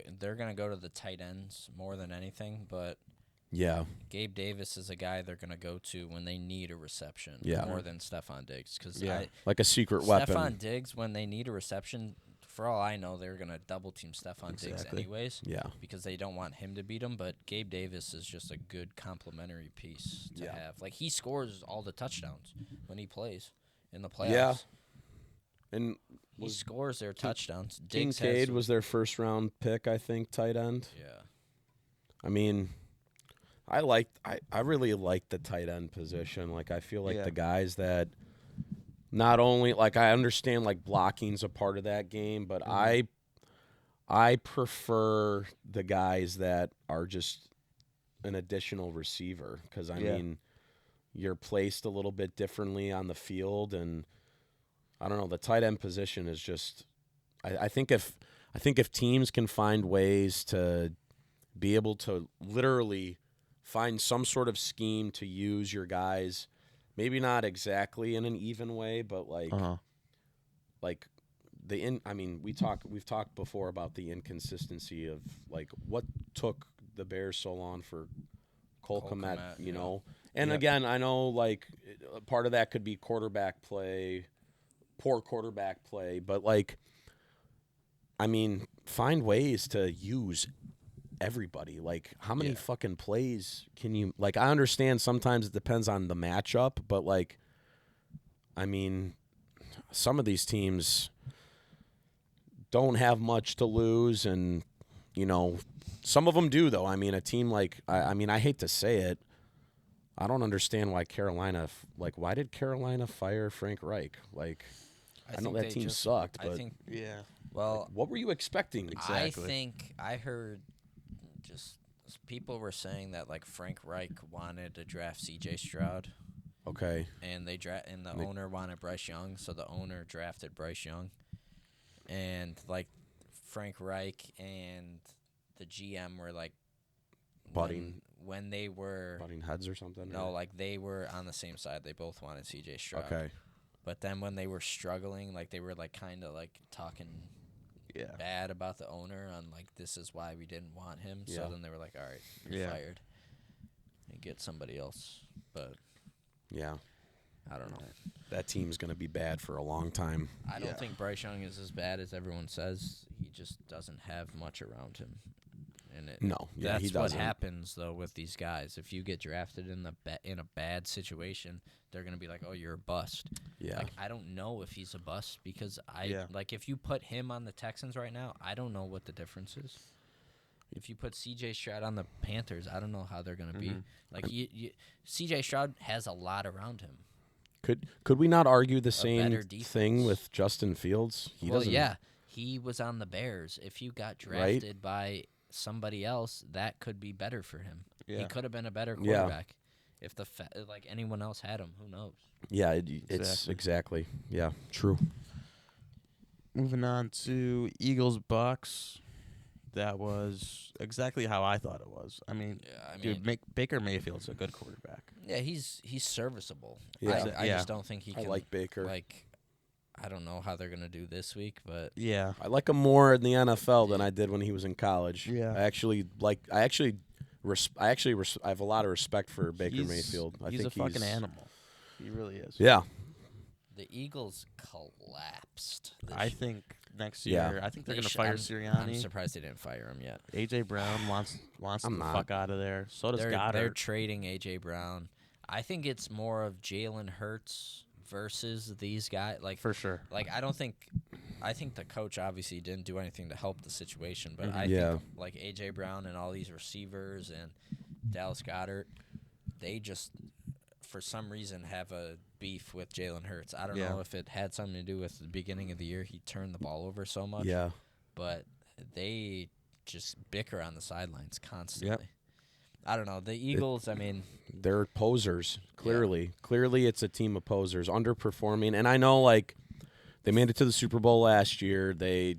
Speaker 3: go to the tight ends more than anything, but Gabe Davis is a guy they're gonna go to when they need a reception more than Stephon Diggs because
Speaker 2: like a secret weapon.
Speaker 3: Stephon Diggs when they need a reception, for all I know, they're gonna double team Stephon Diggs anyways.
Speaker 2: Yeah,
Speaker 3: because they don't want him to beat him. But Gabe Davis is just a good complementary piece to have. Like he scores all the touchdowns when he plays in the playoffs.
Speaker 2: Yeah. And
Speaker 3: he scores their touchdowns.
Speaker 2: Kincaid was their first round pick, I think, tight end.
Speaker 3: Yeah.
Speaker 2: I mean, I really like the tight end position. Like I feel like the guys that not only like I understand like blocking's a part of that game, but I prefer the guys that are just an additional receiver because I mean you're placed a little bit differently on the field and I don't know. The tight end position is just. I think if teams can find ways to be able to literally find some sort of scheme to use your guys, maybe not exactly in an even way, but like we've talked before about the inconsistency of like what took the Bears so long for Cole Kmet, you know. And again, I know like part of that could be quarterback play, poor quarterback play, but like I mean, find ways to use everybody. Like, how many fucking plays can you – like, I understand sometimes it depends on the matchup, but, like, I mean, some of these teams don't have much to lose and, you know, some of them do, though. I mean, a team like – I hate to say it. I don't understand why Carolina – like, why did Carolina fire Frank Reich? Like, I know that team sucked, but –
Speaker 1: yeah.
Speaker 3: Well,
Speaker 2: like, what were you expecting exactly?
Speaker 3: I heard just people were saying that like Frank Reich wanted to draft C.J. Stroud.
Speaker 2: Okay.
Speaker 3: And the owner wanted Bryce Young, so the owner drafted Bryce Young. And like Frank Reich and the GM were like
Speaker 2: butting
Speaker 3: when they were
Speaker 2: butting heads or something.
Speaker 3: No, like they were on the same side. They both wanted C.J. Stroud.
Speaker 2: Okay.
Speaker 3: But then when they were struggling, like they were like kind of like talking bad about the owner on like this is why we didn't want him. So then they were like, all right, you're fired. And get somebody else. But I don't know.
Speaker 2: That team's going to be bad for a long time.
Speaker 3: I don't think Bryce Young is as bad as everyone says. He just doesn't have much around him. And that's
Speaker 2: he doesn't.
Speaker 3: What happens though with these guys. If you get drafted in a bad situation, they're gonna be like, "Oh, you're a bust."
Speaker 2: Yeah.
Speaker 3: Like I don't know if he's a bust because like if you put him on the Texans right now, I don't know what the difference is. If you put C.J. Stroud on the Panthers, I don't know how they're gonna be. Like C.J. Stroud has a lot around him.
Speaker 2: Could we not argue the same thing with Justin Fields?
Speaker 3: He was on the Bears. If you got drafted by somebody else, that could be better for him. He could have been a better quarterback if like anyone else had him. Who knows?
Speaker 2: Yeah, it's exactly. Yeah, true.
Speaker 1: Moving on to Eagles-Bucks. That was exactly how I thought it was. I mean, Baker Mayfield's a good quarterback.
Speaker 3: Yeah, he's serviceable.
Speaker 2: Yeah.
Speaker 3: I just don't think he can.
Speaker 2: I like Baker.
Speaker 3: Like, I don't know how they're gonna do this week, but
Speaker 2: I like him more in the NFL than I did when he was in college.
Speaker 1: Yeah,
Speaker 2: I have a lot of respect for Baker Mayfield. I
Speaker 1: think
Speaker 2: he's
Speaker 1: a fucking animal. He really is.
Speaker 2: Yeah.
Speaker 3: The Eagles collapsed.
Speaker 1: I think next year. I think they're gonna fire Sirianni.
Speaker 3: I'm surprised they didn't fire him yet.
Speaker 1: A.J. Brown wants the fuck out of there. So does Goddard.
Speaker 3: They're trading A.J. Brown. I think it's more of Jalen Hurts versus these guys, like
Speaker 1: for sure.
Speaker 3: Like I think the coach obviously didn't do anything to help the situation, but I think like AJ Brown and all these receivers and Dallas Goedert, they just for some reason have a beef with Jalen Hurts. I don't know if it had something to do with the beginning of the year he turned the ball over so much.
Speaker 2: Yeah.
Speaker 3: But they just bicker on the sidelines constantly.
Speaker 2: Yep.
Speaker 3: I don't know. The Eagles,
Speaker 2: they're posers. Clearly it's a team of posers, underperforming. And I know, like, they made it to the Super Bowl last year. They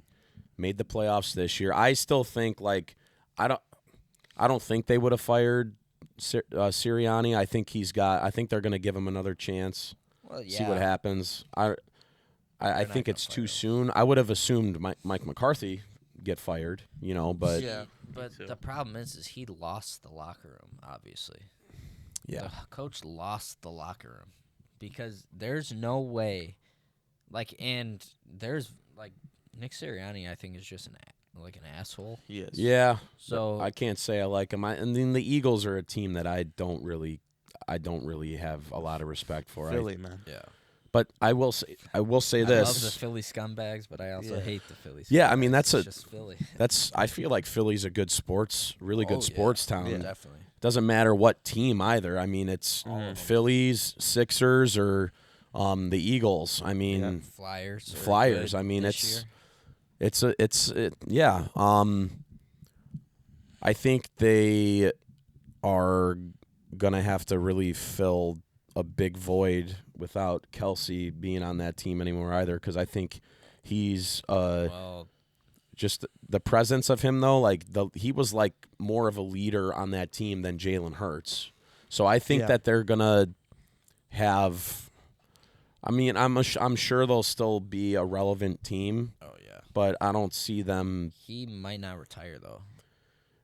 Speaker 2: made the playoffs this year. I still think, like, I don't think they would have fired Sirianni. I think they're going to give him another chance.
Speaker 3: Well,
Speaker 2: see what happens. I think it's too soon. I would have assumed Mike McCarthy get fired, but
Speaker 3: But the problem is he lost the locker room, obviously.
Speaker 2: Yeah.
Speaker 3: The coach lost the locker room because there's no way, and there's, Nick Sirianni, I think, is just an asshole.
Speaker 1: He is.
Speaker 2: Yeah.
Speaker 3: So
Speaker 2: I can't say I like him. And then the Eagles are a team that I don't really have a lot of respect for.
Speaker 1: Philly, man.
Speaker 3: Yeah.
Speaker 2: But I will say this.
Speaker 3: I love the Philly scumbags, but I also hate the Philly scumbags.
Speaker 2: Yeah, I mean that's
Speaker 3: just Philly.
Speaker 2: I feel like Philly's a good really good sports town.
Speaker 3: Yeah, definitely.
Speaker 2: Doesn't matter what team either. I mean, it's Phillies, Sixers, or the Eagles. I mean,
Speaker 3: Flyers.
Speaker 2: I mean, I think they are gonna have to really fill a big void without Kelsey being on that team anymore either, because I think he's
Speaker 3: Well,
Speaker 2: just the presence of him though. Like he was like more of a leader on that team than Jalen Hurts. So I think that they're gonna have. I mean, I'm sure they'll still be a relevant team.
Speaker 3: oh yeah.
Speaker 2: But I don't see them.
Speaker 3: He might not retire though.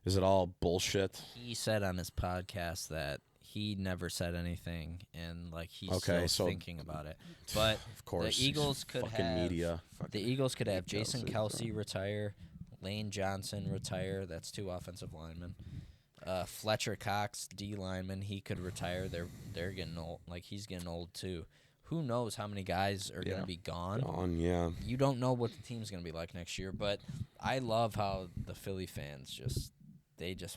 Speaker 2: Is it all bullshit?
Speaker 3: He said on his podcast that he never said anything, and like he's
Speaker 2: Okay,
Speaker 3: still
Speaker 2: so-
Speaker 3: thinking about it. But
Speaker 2: Of course,
Speaker 3: the Eagles could
Speaker 2: fucking
Speaker 3: have
Speaker 2: media.
Speaker 3: the Eagles could have
Speaker 1: Kelsey,
Speaker 3: Jason Kelsey retire, Lane Johnson retire. That's 2 offensive linemen. Fletcher Cox, D lineman, he could retire. They're getting old. Like he's getting old too. Who knows how many guys are going to be gone?
Speaker 2: Yeah.
Speaker 3: You don't know what the team's going to be like next year, but I love how the Philly fans just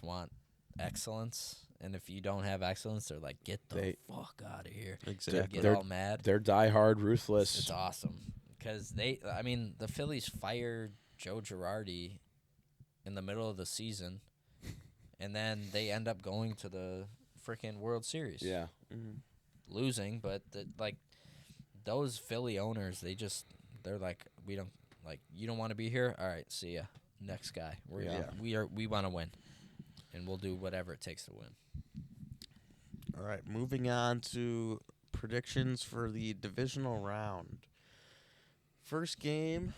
Speaker 3: want excellence, and if you don't have excellence, they're like, get the fuck out of here.
Speaker 1: Exactly.
Speaker 3: Get all mad.
Speaker 2: They're diehard, ruthless.
Speaker 3: It's awesome because the Phillies fired Joe Girardi in the middle of the season, and then they end up going to the freaking World Series.
Speaker 2: Yeah.
Speaker 3: Losing, but those Philly owners, they're like, you don't want to be here. All right, see ya. Next guy. We want to win, and we'll do whatever it takes to win.
Speaker 1: All right, moving on to predictions for the divisional round. First game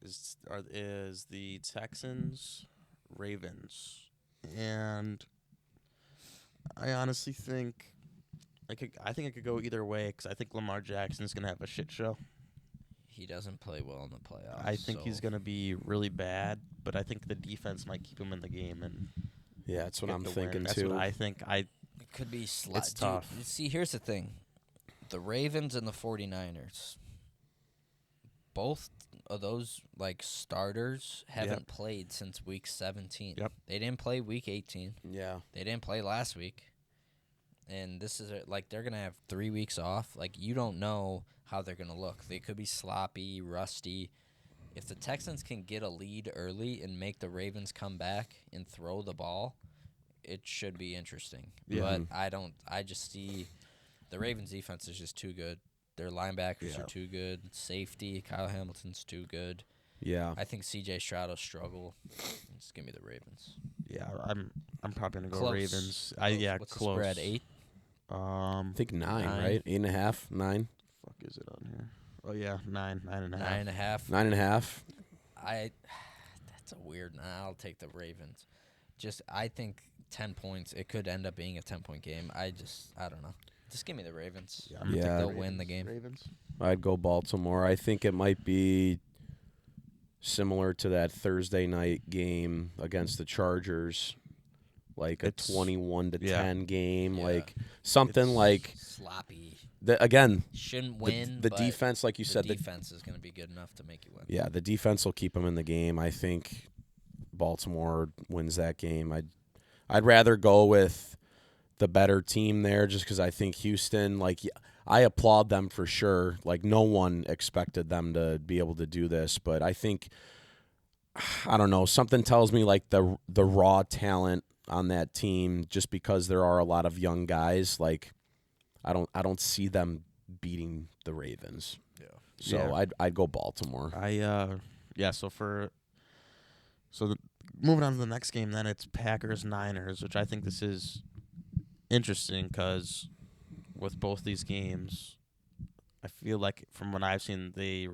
Speaker 1: is the Texans Ravens, and I honestly think I think it could go either way because I think Lamar Jackson's gonna have a shit show.
Speaker 3: He doesn't play well in the playoffs.
Speaker 1: I think he's gonna be really bad, but I think the defense might keep him in the game and
Speaker 2: Yeah, that's what
Speaker 1: get
Speaker 2: I'm
Speaker 1: the
Speaker 2: thinking
Speaker 1: win. That's
Speaker 2: too.
Speaker 1: what I think.
Speaker 3: It could be
Speaker 1: It's tough.
Speaker 3: See, here's the thing. The Ravens and the 49ers, both of those starters haven't played since week 17.
Speaker 1: Yep.
Speaker 3: They didn't play week 18.
Speaker 2: Yeah.
Speaker 3: They didn't play last week. And this is they're going to have 3 weeks off. You don't know how they're going to look. They could be sloppy, rusty. If the Texans can get a lead early and make the Ravens come back and throw the ball, it should be interesting.
Speaker 1: Yeah.
Speaker 3: But I just see the Ravens defense is just too good. Their linebackers are too good. Safety, Kyle Hamilton's too good.
Speaker 2: Yeah.
Speaker 3: I think C.J. Stroud will struggle. Just give me the Ravens.
Speaker 1: Yeah, I'm probably gonna go
Speaker 3: Close.
Speaker 1: Ravens.
Speaker 3: What's
Speaker 1: Close.
Speaker 3: the spread? 8?
Speaker 2: I think 9,
Speaker 3: Nine.
Speaker 2: right? 8.5, 9.
Speaker 1: Fuck is it on here? Oh yeah, 9.5.
Speaker 3: 9.5.
Speaker 2: 9.5.
Speaker 3: That's a weird. I'll take the Ravens. I think 10 points. It could end up being a 10-point game. I don't know. Just give me the Ravens.
Speaker 1: Yeah,
Speaker 3: I think
Speaker 2: Yeah.
Speaker 3: they'll win the game.
Speaker 1: Ravens.
Speaker 2: I'd go Baltimore. I think it might be similar to that Thursday night game against the Chargers, like
Speaker 1: It's-
Speaker 2: a 21-10 game,
Speaker 3: Yeah.
Speaker 2: like something
Speaker 1: It's
Speaker 2: like
Speaker 3: Sloppy.
Speaker 2: again.
Speaker 3: Shouldn't win.
Speaker 2: The
Speaker 3: but
Speaker 2: defense, like you said,
Speaker 3: the defense is going to be good enough to make you win.
Speaker 2: yeah, the defense will keep them in the game. I think Baltimore wins that game. I'd rather go with the better team there, just because I think Houston, I applaud them for sure. No one expected them to be able to do this, but I think, I don't know, something tells me the raw talent on that team, just because there are a lot of young guys, I don't see them beating the Ravens.
Speaker 3: Yeah.
Speaker 2: So
Speaker 1: Yeah.
Speaker 2: I'd go Baltimore.
Speaker 1: Moving on to the next game, then it's Packers Niners, which I think this is interesting because with both these games, I feel like from what I've seen, they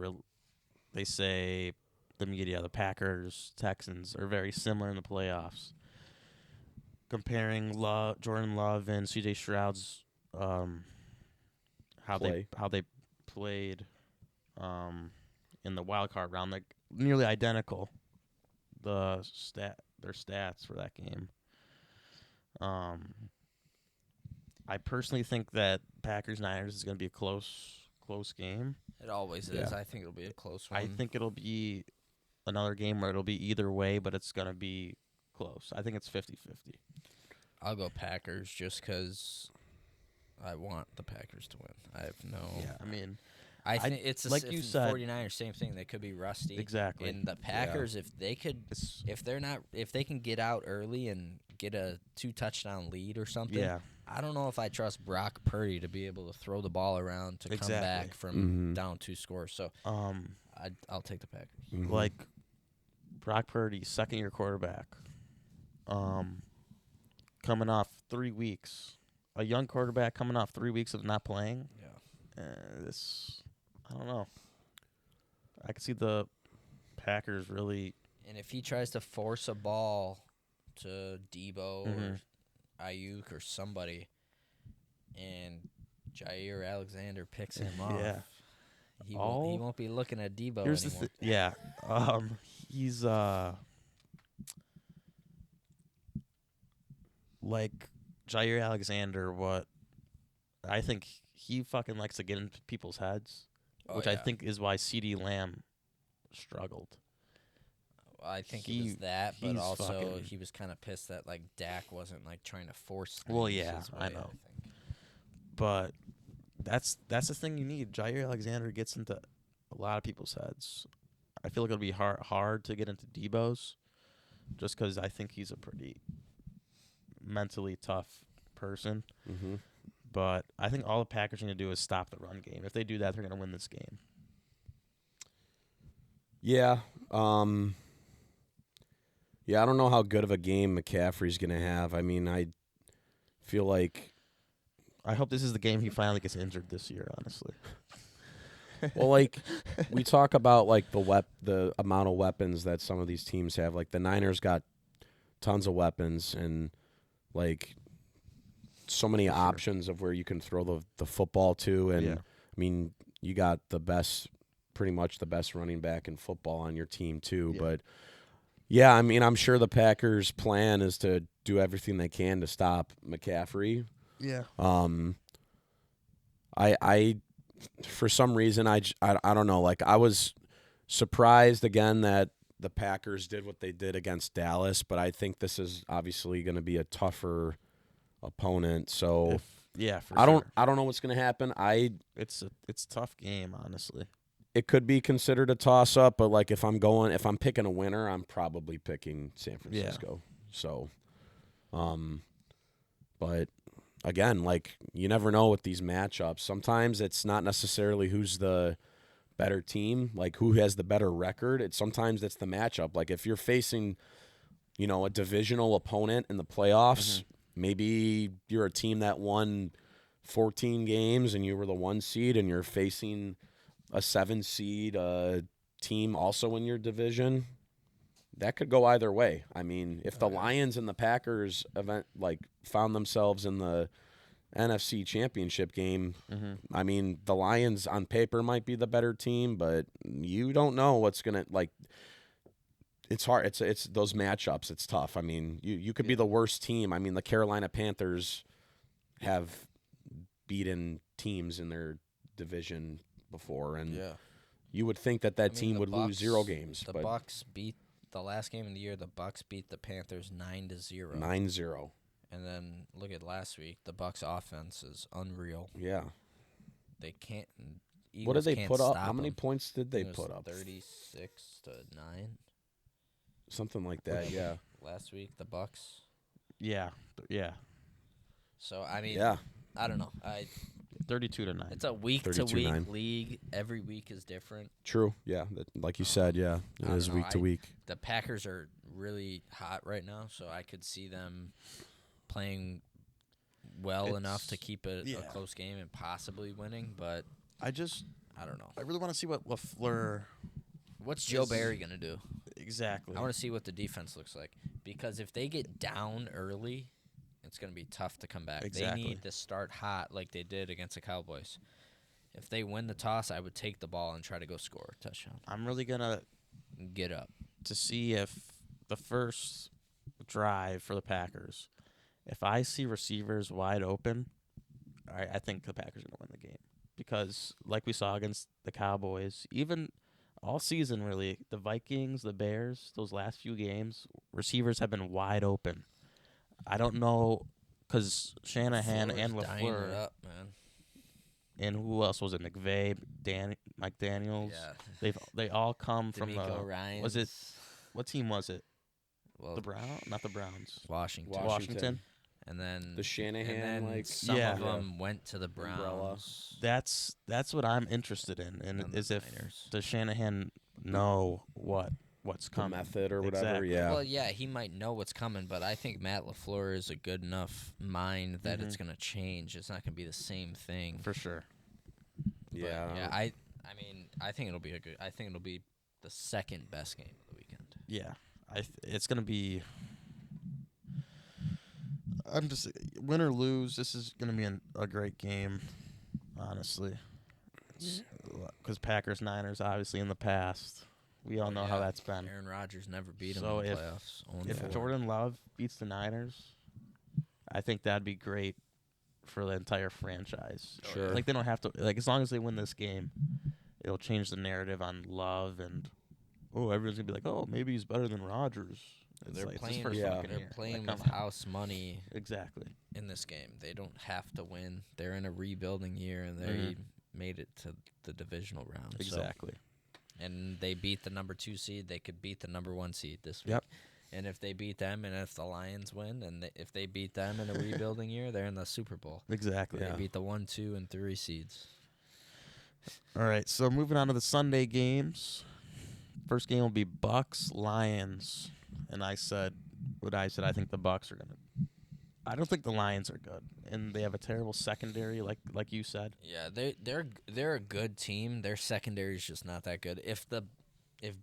Speaker 1: say the media, the Packers Texans are very similar in the playoffs. Comparing Jordan Love and C.J. Stroud's how
Speaker 2: Play.
Speaker 1: they played in the wild card round, nearly identical. Their stats for that game. I personally think that Packers Niners is going to be a close game.
Speaker 3: It always is. I think it'll be a close one.
Speaker 1: I think it'll be another game where it'll be either way, but it's going to be close. I think it's 50-50.
Speaker 3: I'll go Packers just because I want the Packers to win. I have no.
Speaker 1: Yeah, I mean,
Speaker 3: I think it's
Speaker 1: like you said,
Speaker 3: 49ers, same thing. They could be rusty.
Speaker 1: exactly.
Speaker 3: And the Packers, if they can get out early and get a 2 touchdown lead or something,
Speaker 1: Yeah,
Speaker 3: I don't know if I trust Brock Purdy to be able to throw the ball around to come back from down 2 scores. So I'll take the Packers.
Speaker 1: Like Brock Purdy, second-year quarterback, coming off 3 weeks. A young quarterback coming off 3 weeks of not playing.
Speaker 3: Yeah.
Speaker 1: I don't know. I could see the Packers really.
Speaker 3: And if he tries to force a ball to Debo or Ayuk or somebody, and Jair Alexander picks him off, he won't be looking at Debo anymore.
Speaker 1: He's like Jair Alexander. What I think he fucking likes to get into people's heads, which I think is why CD Lamb struggled.
Speaker 3: I think it was that, but also he was kind of pissed that like Dak wasn't like trying to force things.
Speaker 1: Well, yeah, I know. But that's the thing you need. Jair Alexander gets into a lot of people's heads. I feel like it'll be hard to get into Debo's, just because I think he's a pretty mentally tough person. But I think all the Packers need to do is stop the run game. If they do that, they're going to win this game.
Speaker 2: Yeah. Yeah, I don't know how good of a game McCaffrey's going to have. I mean, I feel like...
Speaker 1: I hope this is the game he finally gets injured this year, honestly.
Speaker 2: Well, like, we talk about, like, the amount of weapons that some of these teams have. Like, the Niners got tons of weapons and, like, so many options of where you can throw the football to. And, I mean, you got pretty much the best running back in football on your team, too. Yeah. But... yeah, I mean, I'm sure the Packers' plan is to do everything they can to stop McCaffrey.
Speaker 1: Yeah.
Speaker 2: I for some reason, I don't know. Like, I was surprised again that the Packers did what they did against Dallas, but I think this is obviously going to be a tougher opponent. So I don't know what's going to happen.
Speaker 1: It's a tough game, honestly.
Speaker 2: It could be considered a toss-up, but like if I'm picking a winner, I'm probably picking San Francisco. Yeah. So, but again, like you never know with these matchups. Sometimes it's not necessarily who's the better team, like who has the better record. Sometimes it's the matchup. Like if you're facing, a divisional opponent in the playoffs, maybe you're a team that won 14 games and you were the 1 seed, and you're facing a 7-seed team also in your division. That could go either way. I mean, if the Lions and the Packers found themselves in the NFC Championship game, I mean, the Lions on paper might be the better team, but you don't know what's going to it's hard. It's those matchups. It's tough. I mean, you could be the worst team. I mean, the Carolina Panthers have beaten teams in their division before, and you would think that team would lose 0 games.
Speaker 3: The Bucks beat the last game of the year. The Bucks beat the Panthers 9-0.
Speaker 2: 9-0.
Speaker 3: And then look at last week. The Bucks offense is unreal.
Speaker 2: Yeah.
Speaker 3: They can't.
Speaker 2: What did they put up? How many points did they put up?
Speaker 3: 36-9.
Speaker 2: Something like that. Yeah.
Speaker 3: Last week the Bucks.
Speaker 1: Yeah.
Speaker 3: So I mean, I don't know.
Speaker 1: 32-9.
Speaker 3: It's a week-to-week league. Every week is different.
Speaker 2: True. Yeah. Like you said, it is week to week.
Speaker 3: The Packers are really hot right now, so I could see them playing well enough to keep it a close game and possibly winning, but I don't know.
Speaker 1: I really want to see what LaFleur...
Speaker 3: What's Joe Barry going to do?
Speaker 1: Exactly.
Speaker 3: I want to see what the defense looks like, because if they get down early, it's going to be tough to come back.
Speaker 1: Exactly.
Speaker 3: They need to start hot like they did against the Cowboys. If they win the toss, I would take the ball and try to go score a touchdown.
Speaker 1: I'm really going to
Speaker 3: get up
Speaker 1: to see if the first drive for the Packers, if I see receivers wide open, I think the Packers are going to win the game. Because like we saw against the Cowboys, even all season really, the Vikings, the Bears, those last few games, receivers have been wide open. I don't know, because Shanahan and LaFleur,
Speaker 3: up, man.
Speaker 1: And who else was it? McVay, Mike Daniels.
Speaker 3: Yeah,
Speaker 1: they all come from the.
Speaker 3: Ryans.
Speaker 1: Was it? What team was it?
Speaker 3: Well,
Speaker 1: not the Browns.
Speaker 3: Washington. And then
Speaker 2: The Shanahan,
Speaker 3: and then
Speaker 2: like,
Speaker 3: some
Speaker 1: Yeah.
Speaker 3: of them went to the Browns.
Speaker 1: That's what I'm interested in, and
Speaker 3: And
Speaker 1: is
Speaker 3: the
Speaker 1: if
Speaker 3: Niners.
Speaker 1: does Shanahan know what's
Speaker 2: the
Speaker 1: coming?
Speaker 2: method or whatever.
Speaker 1: Exactly.
Speaker 2: Yeah.
Speaker 3: Well, yeah, he might know what's coming, but I think Matt LaFleur is a good enough mind that it's going to change. It's not going to be the same thing.
Speaker 1: For sure.
Speaker 3: But,
Speaker 2: Yeah.
Speaker 3: I mean, I think it'll be I think it'll be the second best game of the weekend.
Speaker 1: Yeah, it's gonna be. I'm just win or lose. This is gonna be a great game, honestly. Because Packers Niners obviously in the past, we all know how that's been.
Speaker 3: Aaron Rodgers never beat him
Speaker 1: So
Speaker 3: in the
Speaker 1: if-
Speaker 3: playoffs.
Speaker 1: If Jordan Love beats the Niners, I think that'd be great for the entire franchise.
Speaker 2: Sure.
Speaker 1: Like they don't have to as long as they win this game, it'll change the narrative on Love and everyone's gonna be like, oh, maybe he's better than Rodgers. It's
Speaker 3: they're
Speaker 1: like, it's his
Speaker 3: playing,
Speaker 1: first
Speaker 2: Yeah.
Speaker 1: fucking
Speaker 3: they're
Speaker 1: year.
Speaker 3: playing
Speaker 1: Like,
Speaker 3: with
Speaker 1: come on.
Speaker 3: house money
Speaker 1: Exactly.
Speaker 3: in this game. They don't have to win. They're in a rebuilding year, and they made it to the divisional round. So-
Speaker 1: Exactly.
Speaker 3: and they beat the number 2 seed. They could beat the number 1 seed this week.
Speaker 1: Yep.
Speaker 3: And if they beat them, and if the Lions win, and if they beat them in a rebuilding year, they're in the Super Bowl.
Speaker 1: Exactly.
Speaker 3: They beat the 1, 2, and 3 seeds.
Speaker 1: All right, so moving on to the Sunday games. First game will be Bucks Lions, and I said I think the Bucks are gonna. I don't think the Lions are good, and they have a terrible secondary, like you said.
Speaker 3: Yeah, they're a good team. Their secondary is just not that good. If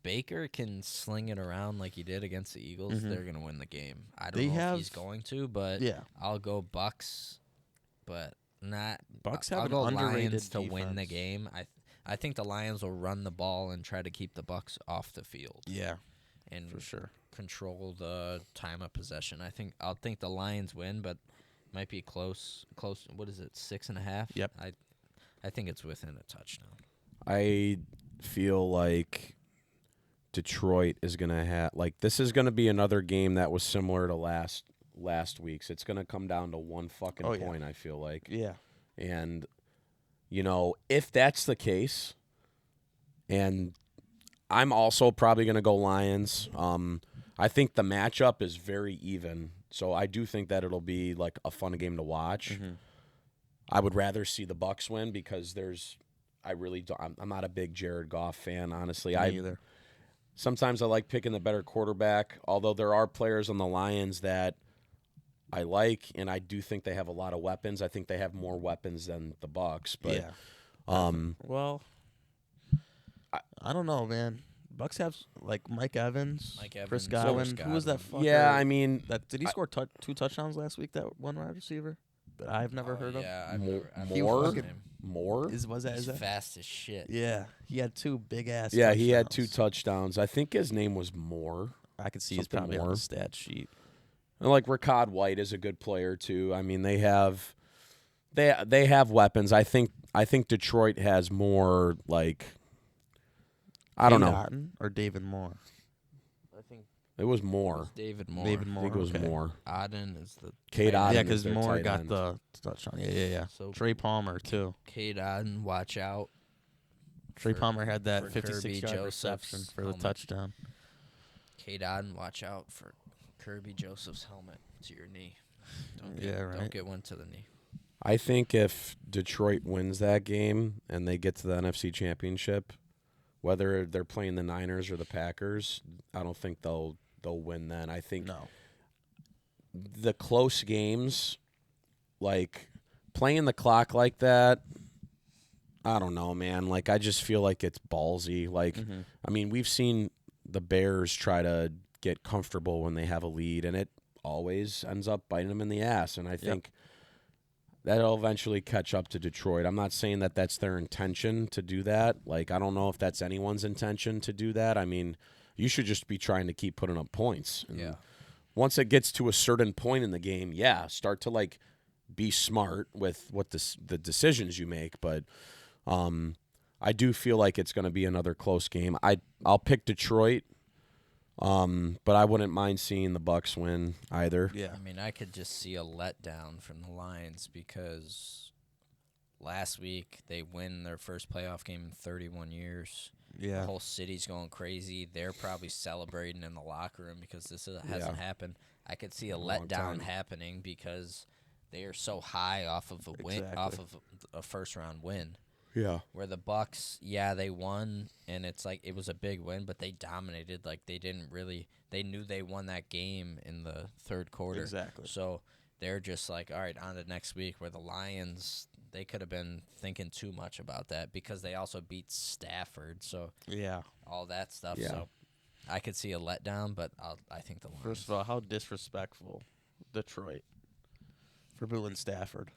Speaker 3: Baker can sling it around like he did against the Eagles, they're gonna win the game. I don't know if he's going to, but
Speaker 1: Yeah,
Speaker 3: I'll go Bucks, but not.
Speaker 1: Bucks have
Speaker 3: I'll
Speaker 1: an
Speaker 3: go
Speaker 1: underrated
Speaker 3: Lions to win the
Speaker 1: defense.
Speaker 3: game. I think the Lions will run the ball and try to keep the Bucks off the field
Speaker 1: Yeah,
Speaker 3: and
Speaker 1: for sure.
Speaker 3: control the time of possession. I'll think the Lions win, but might be close. Close. What is it? 6.5.
Speaker 1: Yep.
Speaker 3: I think it's within a touchdown.
Speaker 2: I feel like Detroit is gonna have this is gonna be another game that was similar to last week's. It's gonna come down to one fucking
Speaker 1: Oh, yeah.
Speaker 2: point. I feel like,
Speaker 1: Yeah,
Speaker 2: and if that's the case, and I'm also probably gonna go Lions. I think the matchup is very even, so I do think that it'll be like a fun game to watch. I would rather see the Bucks win because I really don't. I'm not a big Jared Goff fan, honestly.
Speaker 1: me either.
Speaker 2: Sometimes I like picking the better quarterback, although there are players on the Lions that I like, and I do think they have a lot of weapons. I think they have more weapons than the Bucks, but
Speaker 1: Yeah. Well, I don't know, man. Bucks have Mike Evans, Chris
Speaker 3: Evans,
Speaker 1: Godwin.
Speaker 3: Chris
Speaker 1: Who was that fucker?
Speaker 2: yeah, I mean,
Speaker 1: Did he score 2 touchdowns last week? That one wide receiver that I've never heard of.
Speaker 3: Yeah,
Speaker 2: I've
Speaker 3: never heard of
Speaker 2: Moore?
Speaker 3: him.
Speaker 2: Moore.
Speaker 1: Is
Speaker 3: He's
Speaker 1: that?
Speaker 3: fast as shit.
Speaker 1: Yeah, he had 2 big ass.
Speaker 2: Yeah, he had 2
Speaker 1: touchdowns.
Speaker 2: touchdowns. I think his name was Moore.
Speaker 1: I could see he's
Speaker 2: something
Speaker 1: probably on
Speaker 2: more.
Speaker 1: the stat sheet.
Speaker 2: And Ricard White is a good player too. I mean, they have weapons. I think Detroit has more I don't know.
Speaker 1: Otten or David Moore.
Speaker 3: I think
Speaker 2: It was Moore.
Speaker 3: David Moore.
Speaker 1: David
Speaker 2: I
Speaker 1: Moore.
Speaker 2: think it was
Speaker 1: okay.
Speaker 2: Moore.
Speaker 3: Auden is the
Speaker 2: Cade
Speaker 3: tight
Speaker 2: Otton
Speaker 3: end.
Speaker 1: Yeah,
Speaker 2: is
Speaker 1: because
Speaker 2: their
Speaker 1: Moore
Speaker 2: tight
Speaker 1: got
Speaker 2: end.
Speaker 1: the touchdown. Yeah.
Speaker 3: So
Speaker 1: Trey Palmer too.
Speaker 3: Cade Auden, watch out.
Speaker 1: Trey
Speaker 3: for-
Speaker 1: Palmer had that
Speaker 3: for
Speaker 1: 56-yard
Speaker 3: Kirby
Speaker 1: reception
Speaker 3: Joseph's
Speaker 1: for the
Speaker 3: helmet.
Speaker 1: touchdown.
Speaker 3: Cade Auden, watch out for Kirby Joseph's helmet to your knee.
Speaker 1: Yeah, right.
Speaker 3: Don't get one to the knee.
Speaker 2: I think if Detroit wins that game and they get to the NFC Championship, whether they're playing the Niners or the Packers, I don't think they'll win then. I think
Speaker 1: No.
Speaker 2: the close games, playing the clock like that, I don't know, man. I just feel like it's ballsy. I mean, we've seen the Bears try to get comfortable when they have a lead, and it always ends up biting them in the ass. And I think that'll eventually catch up to Detroit. I'm not saying that that's their intention to do that. I don't know if that's anyone's intention to do that. I mean, you should just be trying to keep putting up points. And
Speaker 3: Yeah.
Speaker 2: once it gets to a certain point in the game, start to be smart with what the decisions you make. But I do feel like it's going to be another close game. I'll pick Detroit, but I wouldn't mind seeing the Bucks win either.
Speaker 1: Yeah.
Speaker 3: I mean, I could just see a letdown from the Lions because last week they win their first playoff game in 31 years. The
Speaker 1: Yeah.
Speaker 3: whole city's going crazy. They're probably celebrating in the locker room because this hasn't happened. I could see a
Speaker 2: long time.
Speaker 3: letdown happening because they are so high off of a win,
Speaker 1: Exactly.
Speaker 3: off of a first round win.
Speaker 2: Yeah.
Speaker 3: Where the Bucks, yeah, they won, and it's like it was a big win, but they dominated. Like they didn't really. They knew they won that game in the third quarter.
Speaker 1: Exactly.
Speaker 3: So they're just like, all right, on to next week. Where the Lions, they could have been thinking too much about that because they also beat Stafford. So
Speaker 1: Yeah.
Speaker 3: all that stuff.
Speaker 2: Yeah.
Speaker 3: So I could see a letdown, but I think the Lions.
Speaker 1: First of all, how disrespectful, Detroit, for booing Stafford.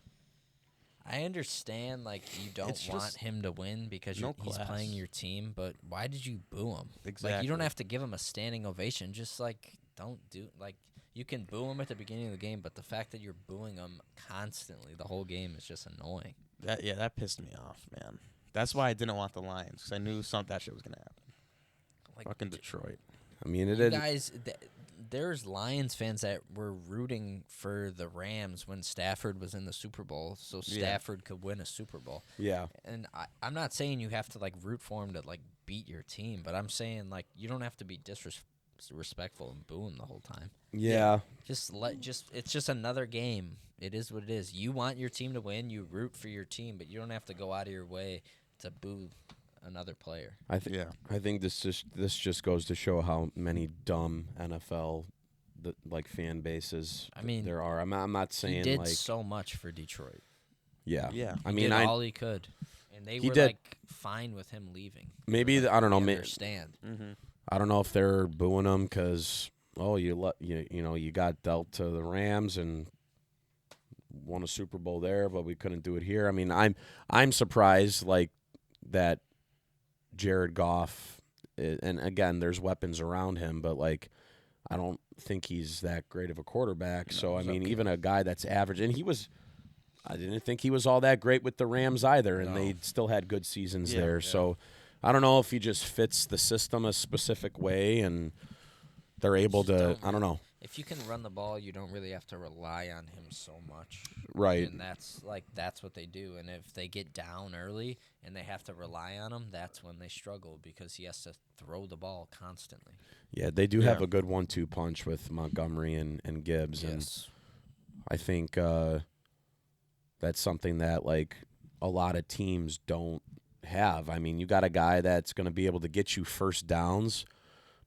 Speaker 3: I understand, like, you don't
Speaker 1: It's
Speaker 3: want
Speaker 1: just
Speaker 3: him to win because
Speaker 1: no
Speaker 3: he's
Speaker 1: class.
Speaker 3: playing your team, but why did you boo him? Like, you
Speaker 1: Exactly.
Speaker 3: don't have to give him a standing ovation. Just, like, don't do, like, you can boo him at the beginning of the game, but the fact that you're booing him constantly the whole game is just annoying.
Speaker 1: That pissed me off, man. That's why I didn't want the Lions, because I knew that shit was going to happen.
Speaker 3: Like,
Speaker 1: Fucking Detroit.
Speaker 2: I mean, it
Speaker 3: you
Speaker 2: is.
Speaker 3: guys, there's Lions fans that were rooting for the Rams when Stafford was in the Super Bowl, so
Speaker 1: Yeah.
Speaker 3: Stafford could win a Super Bowl.
Speaker 2: Yeah.
Speaker 3: And I'm not saying you have to, like, root for him to, like, beat your team, but I'm saying, like, you don't have to be disrespectful and boo him the whole time.
Speaker 2: Yeah.
Speaker 3: It's just another game. It is what it is. You want your team to win, you root for your team, but you don't have to go out of your way to boo another player.
Speaker 2: I think this just goes to show how many dumb NFL fan bases
Speaker 3: I mean,
Speaker 2: there are. I'm not
Speaker 3: He
Speaker 2: saying
Speaker 3: did
Speaker 2: like
Speaker 3: so much for Detroit.
Speaker 2: yeah.
Speaker 1: Yeah.
Speaker 2: I
Speaker 3: He
Speaker 2: mean,
Speaker 3: did
Speaker 2: I
Speaker 3: all he could, and they
Speaker 2: He
Speaker 3: were
Speaker 2: did.
Speaker 3: like fine with him leaving.
Speaker 2: maybe
Speaker 3: Like,
Speaker 2: I don't know.
Speaker 3: we
Speaker 2: May,
Speaker 3: understand.
Speaker 1: Mm-hmm.
Speaker 2: I don't know if they're booing him because you got dealt to the Rams and won a Super Bowl there, but we couldn't do it here. I mean, I'm surprised like that Jared Goff, and again, there's weapons around him, but like I don't think he's that great of a quarterback.
Speaker 1: No,
Speaker 2: So I
Speaker 1: he's
Speaker 2: mean,
Speaker 1: okay.
Speaker 2: even a guy that's average, and I didn't think he was all that great with the Rams either, and
Speaker 1: No.
Speaker 2: they still had good seasons
Speaker 1: Yeah,
Speaker 2: there.
Speaker 1: yeah.
Speaker 2: So I don't know if he just fits the system a specific way, and they're able
Speaker 3: Just
Speaker 2: to.
Speaker 3: don't
Speaker 2: I don't know.
Speaker 3: If you can run the ball, you don't really have to rely on him so much.
Speaker 2: Right.
Speaker 3: And that's what they do. And if they get down early and they have to rely on him, that's when they struggle because he has to throw the ball constantly.
Speaker 2: Yeah, they do have
Speaker 1: Yeah.
Speaker 2: a good 1-2 punch with Montgomery and Gibbs, and
Speaker 3: Yes.
Speaker 2: I think that's something that like a lot of teams don't have. I mean, you got a guy that's going to be able to get you first downs.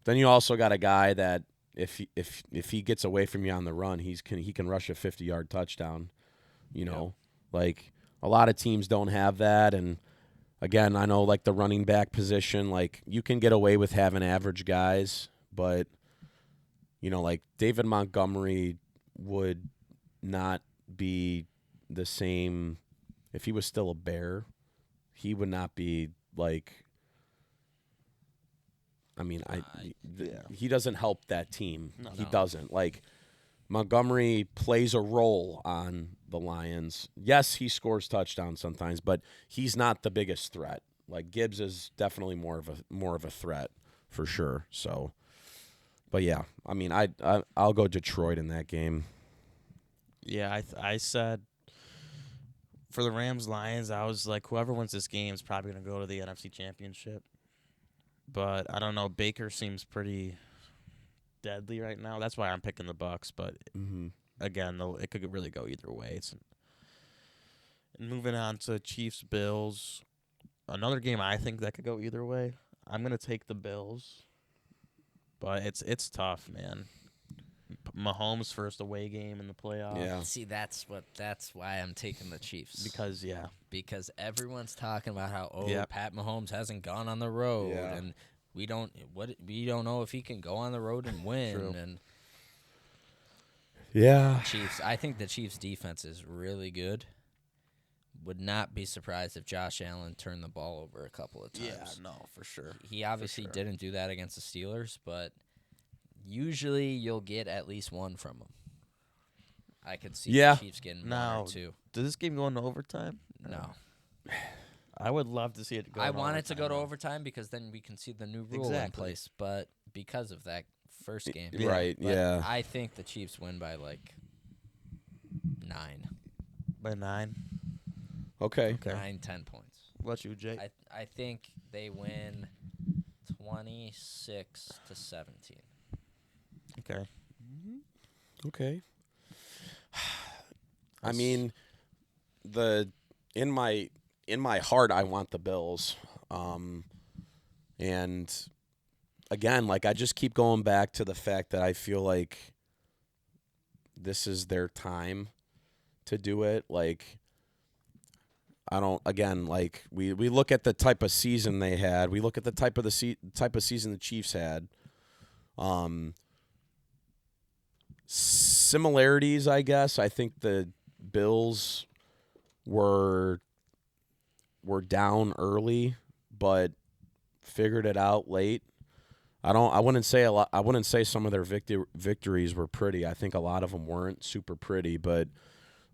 Speaker 2: Then you also got a guy that if he gets away from you on the run, he can rush a 50-yard touchdown. You know, like a lot of teams don't have that. And again, I know like the running back position, like you can get away with having average guys, but you know, like David Montgomery would not be the same if he was still a Bear. He would not be like. I mean, he doesn't help that team.
Speaker 1: No.
Speaker 2: He doesn't. Like Montgomery plays a role on the Lions. Yes, he scores touchdowns sometimes, but he's not the biggest threat. Like Gibbs is definitely more of a threat for sure. So, but yeah, I mean, I'll go Detroit in that game.
Speaker 1: Yeah, I said for the Rams-Lions, I was like, whoever wins this game is probably going to go to the NFC Championship. But I don't know. Baker seems pretty deadly right now. That's why I'm picking the Bucks. But again, though, it could really go either way. And moving on to Chiefs-Bills, another game I think that could go either way. I'm going to take the Bills. But it's tough, man. Mahomes' first away game in the playoffs.
Speaker 2: Yeah.
Speaker 3: See, that's why I'm taking the Chiefs. Because everyone's talking about how Pat Mahomes hasn't gone on the road, and we don't know if he can go on the road and win.
Speaker 1: True.
Speaker 3: And
Speaker 2: Yeah.
Speaker 3: Chiefs, I think the Chiefs' defense is really good. Would not be surprised if Josh Allen turned the ball over a couple of times.
Speaker 1: Yeah, no, for sure.
Speaker 3: He obviously didn't do that against the Steelers, but usually you'll get at least one from him. I could see the Chiefs getting one or two.
Speaker 1: Does this game go into overtime?
Speaker 3: No.
Speaker 1: I would love to see it go.
Speaker 3: I want it to go to overtime because then we can see the new rule in place. But because of that first game,
Speaker 2: Right?
Speaker 3: But
Speaker 2: yeah.
Speaker 3: I think the Chiefs win by like 9.
Speaker 1: By 9.
Speaker 2: Okay.
Speaker 3: 9-10 points.
Speaker 1: What you, Jake?
Speaker 3: I think they win 26-17.
Speaker 1: Okay.
Speaker 2: Okay. I mean, in my heart, I want the Bills, and again, like I just keep going back to the fact that I feel like this is their time to do it. Like I don't. Again, like we look at the type of season they had. We look at the type of season the Chiefs had. Similarities, I guess. I think the Bills were down early, but figured it out late. I wouldn't say a lot. I wouldn't say some of their victories were pretty. I think a lot of them weren't super pretty, but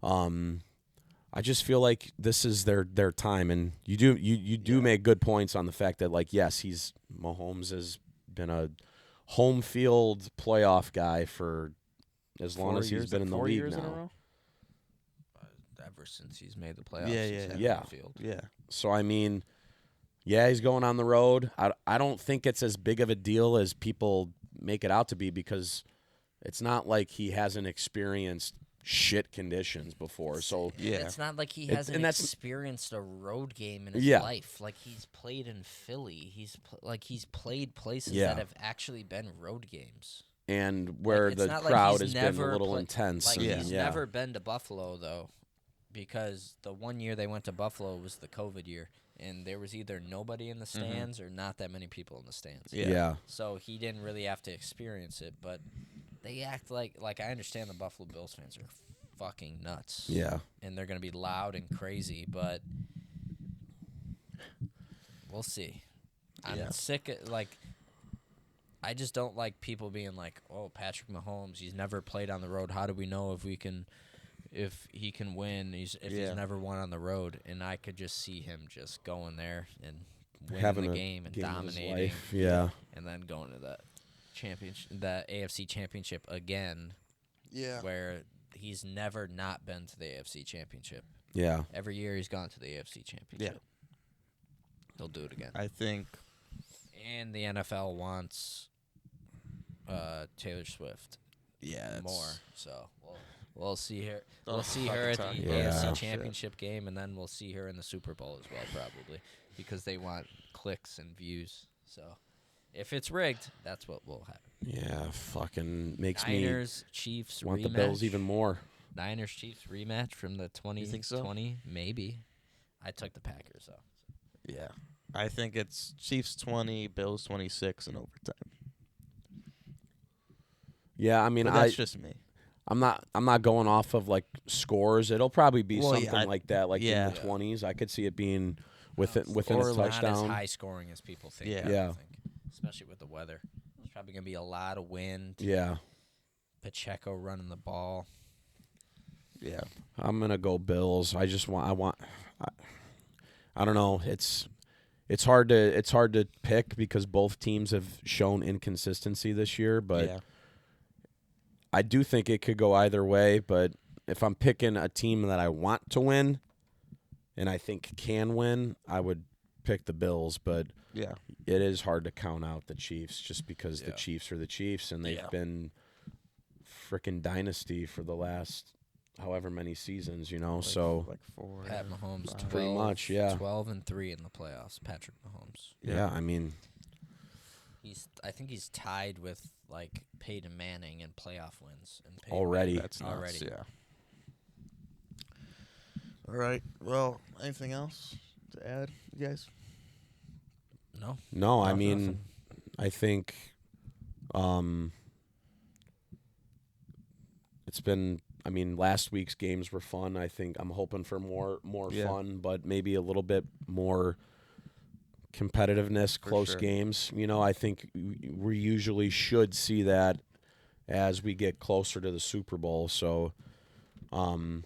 Speaker 2: I just feel like this is their time, and you do make good points on the fact that, like, yes, Mahomes has been a home field playoff guy for as long as he's been in the league now.
Speaker 3: Ever since he's made the playoffs,
Speaker 2: Yeah.
Speaker 3: Field.
Speaker 1: Yeah.
Speaker 2: So I mean, yeah, he's going on the road. I don't think it's as big of a deal as people make it out to be, because it's not like he hasn't experienced shit conditions before. So
Speaker 1: Yeah.
Speaker 3: It's not like he hasn't experienced a road game in his
Speaker 2: Yeah.
Speaker 3: life. Like, he's played in Philly. He's played places
Speaker 2: Yeah.
Speaker 3: that have actually been road games.
Speaker 2: and where
Speaker 3: Like,
Speaker 2: the
Speaker 3: it's not
Speaker 2: crowd
Speaker 3: like
Speaker 2: has
Speaker 3: he's
Speaker 2: been a
Speaker 3: never
Speaker 2: little intense.
Speaker 3: Like,
Speaker 2: and,
Speaker 3: he's
Speaker 2: yeah.
Speaker 3: never been to Buffalo, though, because the one year they went to Buffalo was the COVID year, and there was either nobody in the stands or not that many people in the stands.
Speaker 2: Yeah.
Speaker 3: So he didn't really have to experience it, but they act like I understand the Buffalo Bills fans are fucking nuts.
Speaker 2: Yeah.
Speaker 3: And they're going to be loud and crazy, but we'll see. I'm sick of, like, I just don't like people being like, "Oh, Patrick Mahomes, he's never played on the road. How do we know if he can win? He's never won on the road." And I could just see him just going there and winning
Speaker 2: Having
Speaker 3: the
Speaker 2: a
Speaker 3: game and
Speaker 2: game of his
Speaker 3: dominating.
Speaker 2: life. Yeah.
Speaker 3: And then going to that AFC Championship again.
Speaker 1: Yeah.
Speaker 3: Where he's never not been to the AFC Championship.
Speaker 2: Yeah.
Speaker 3: Every year he's gone to the AFC Championship.
Speaker 1: Yeah.
Speaker 3: He'll do it again.
Speaker 1: I think.
Speaker 3: And the NFL wants Taylor Swift more. So we'll see her. We'll see her at the AFC Championship game, and then we'll see her in the Super Bowl as well, probably, because they want clicks and views. So if it's rigged, that's what will happen.
Speaker 2: Yeah. Fucking makes
Speaker 3: Niners, Chiefs
Speaker 2: me want
Speaker 3: rematch.
Speaker 2: the Bills even more.
Speaker 3: Niners Chiefs rematch from the 2020.
Speaker 1: You think so?
Speaker 3: Maybe. I took the Packers though.
Speaker 1: Yeah. I think it's Chiefs 20, Bills 26 in overtime.
Speaker 2: Yeah, I mean,
Speaker 1: But that's just me.
Speaker 2: I'm not going off of like scores. It'll probably be something like that, like in the 20s. I could see it being within a touchdown.
Speaker 3: Not as high scoring as people think.
Speaker 1: Yeah.
Speaker 3: I think, especially with the weather. There's probably gonna be a lot of wind.
Speaker 2: Yeah.
Speaker 3: Pacheco running the ball.
Speaker 1: Yeah.
Speaker 2: I'm gonna go Bills. I don't know. It's hard to pick because both teams have shown inconsistency this year, but I do think it could go either way. But if I'm picking a team that I want to win and I think can win, I would pick the Bills. But it is hard to count out the Chiefs just because the Chiefs are the Chiefs, and they've been frickin' dynasty for the last however many seasons, so
Speaker 1: like 4.
Speaker 3: Pat Mahomes, 12,
Speaker 2: pretty much, yeah.
Speaker 3: 12-3 in the playoffs. Patrick Mahomes.
Speaker 2: Yeah, I mean,
Speaker 3: I think he's tied with like Peyton Manning in playoff wins.
Speaker 2: Already.
Speaker 1: That's nuts, already. Yeah. All right. Well, anything else to add, you guys?
Speaker 2: No. I mean, I think it's been. I mean, last week's games were fun. I think I'm hoping for more fun, but maybe a little bit more competitiveness, close games. I think we usually should see that as we get closer to the Super Bowl. So, and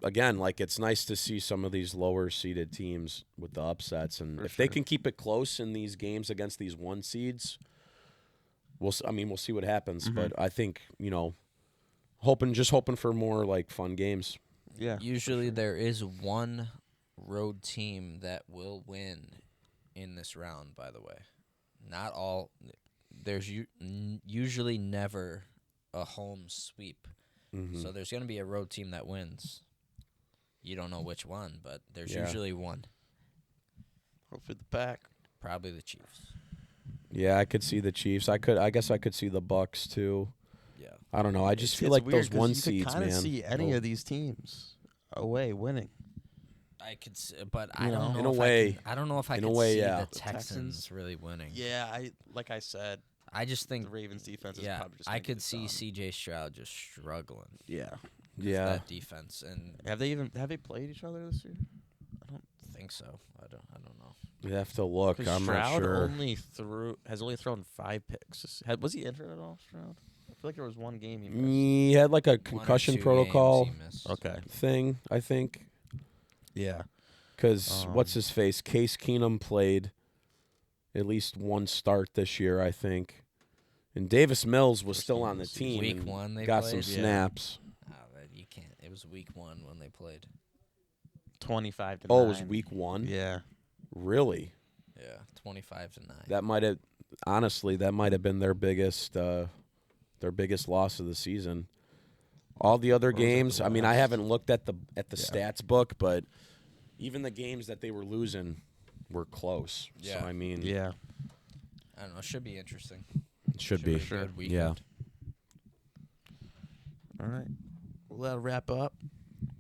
Speaker 2: again, like, it's nice to see some of these lower seeded teams with the upsets, and if they can keep it close in these games against these 1 seeds, we'll see what happens. But I think, hoping for more like fun games.
Speaker 1: Yeah.
Speaker 3: Usually there is one road team that will win in this round, by the way. Not all. There's usually never a home sweep.
Speaker 2: Mm-hmm.
Speaker 3: So there's going to be a road team that wins. You don't know which one, but there's
Speaker 2: Yeah.
Speaker 3: usually one.
Speaker 1: Hopefully the Pack.
Speaker 3: Probably the Chiefs.
Speaker 2: Yeah, I could see the Chiefs. I guess I could see the Bucks too.
Speaker 3: Yeah.
Speaker 2: I don't know. I just feel
Speaker 1: It's
Speaker 2: like
Speaker 1: weird
Speaker 2: those
Speaker 1: 'cause
Speaker 2: one
Speaker 1: you
Speaker 2: seeds,
Speaker 1: could kind of
Speaker 2: man.
Speaker 1: see any of these teams away winning.
Speaker 3: I could, but I
Speaker 1: You
Speaker 3: don't
Speaker 1: know?
Speaker 3: know.
Speaker 2: In a
Speaker 3: if
Speaker 2: way-
Speaker 3: I don't know if I
Speaker 2: in a
Speaker 3: could
Speaker 2: way,
Speaker 3: see
Speaker 2: yeah.
Speaker 3: the
Speaker 1: The
Speaker 3: Texans
Speaker 1: Texans?
Speaker 3: really winning.
Speaker 1: Yeah, like I said,
Speaker 3: I just think
Speaker 1: the Ravens defense is
Speaker 3: yeah,
Speaker 1: probably just
Speaker 3: I
Speaker 1: gonna get
Speaker 3: could
Speaker 1: it
Speaker 3: see
Speaker 1: done.
Speaker 3: C.J. Stroud just struggling.
Speaker 1: Yeah.
Speaker 2: Yeah.
Speaker 3: That defense, and
Speaker 1: Have they played each other this year?
Speaker 3: I think so. I don't know.
Speaker 2: You have to look.
Speaker 1: Because
Speaker 2: I'm
Speaker 1: Stroud
Speaker 2: not sure.
Speaker 1: has only thrown 5 picks. Was he injured at all, Stroud? I feel like there was one game he missed.
Speaker 2: He had like a
Speaker 3: One or
Speaker 2: concussion
Speaker 3: two
Speaker 2: protocol
Speaker 3: games he missed.
Speaker 1: Okay.
Speaker 2: thing, I think.
Speaker 1: Yeah.
Speaker 2: Because what's
Speaker 1: Um,
Speaker 2: his face? Case Keenum played at least one start this year, I think. And Davis Mills was
Speaker 1: First
Speaker 2: still
Speaker 1: game
Speaker 2: on
Speaker 1: of
Speaker 2: the
Speaker 1: the season.
Speaker 2: team.
Speaker 3: Week
Speaker 2: and
Speaker 3: 1 they
Speaker 2: got
Speaker 3: played?
Speaker 2: some
Speaker 1: Yeah.
Speaker 2: snaps.
Speaker 3: Oh, but you can't. It was week 1 when they played.
Speaker 1: 25 to 9.
Speaker 2: Oh, it was week 1?
Speaker 1: Yeah.
Speaker 2: Really?
Speaker 3: Yeah, 25-9.
Speaker 2: That might have been their biggest loss of the season. All the other
Speaker 1: Or was it the
Speaker 2: games, I mean, I
Speaker 1: West?
Speaker 2: haven't looked at the
Speaker 1: Yeah.
Speaker 2: stats book, but even the games that they were losing were close.
Speaker 3: Yeah.
Speaker 2: So I mean,
Speaker 1: Yeah.
Speaker 3: I don't know. It should be interesting.
Speaker 2: it should
Speaker 3: be
Speaker 2: be.
Speaker 3: a good weekend.
Speaker 2: Yeah.
Speaker 1: All right. Well, that'll wrap up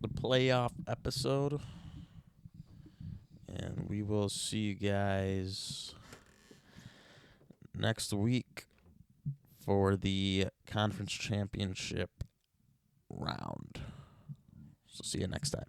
Speaker 1: the playoff episode. And we will see you guys next week for the conference championship round. So see you next time.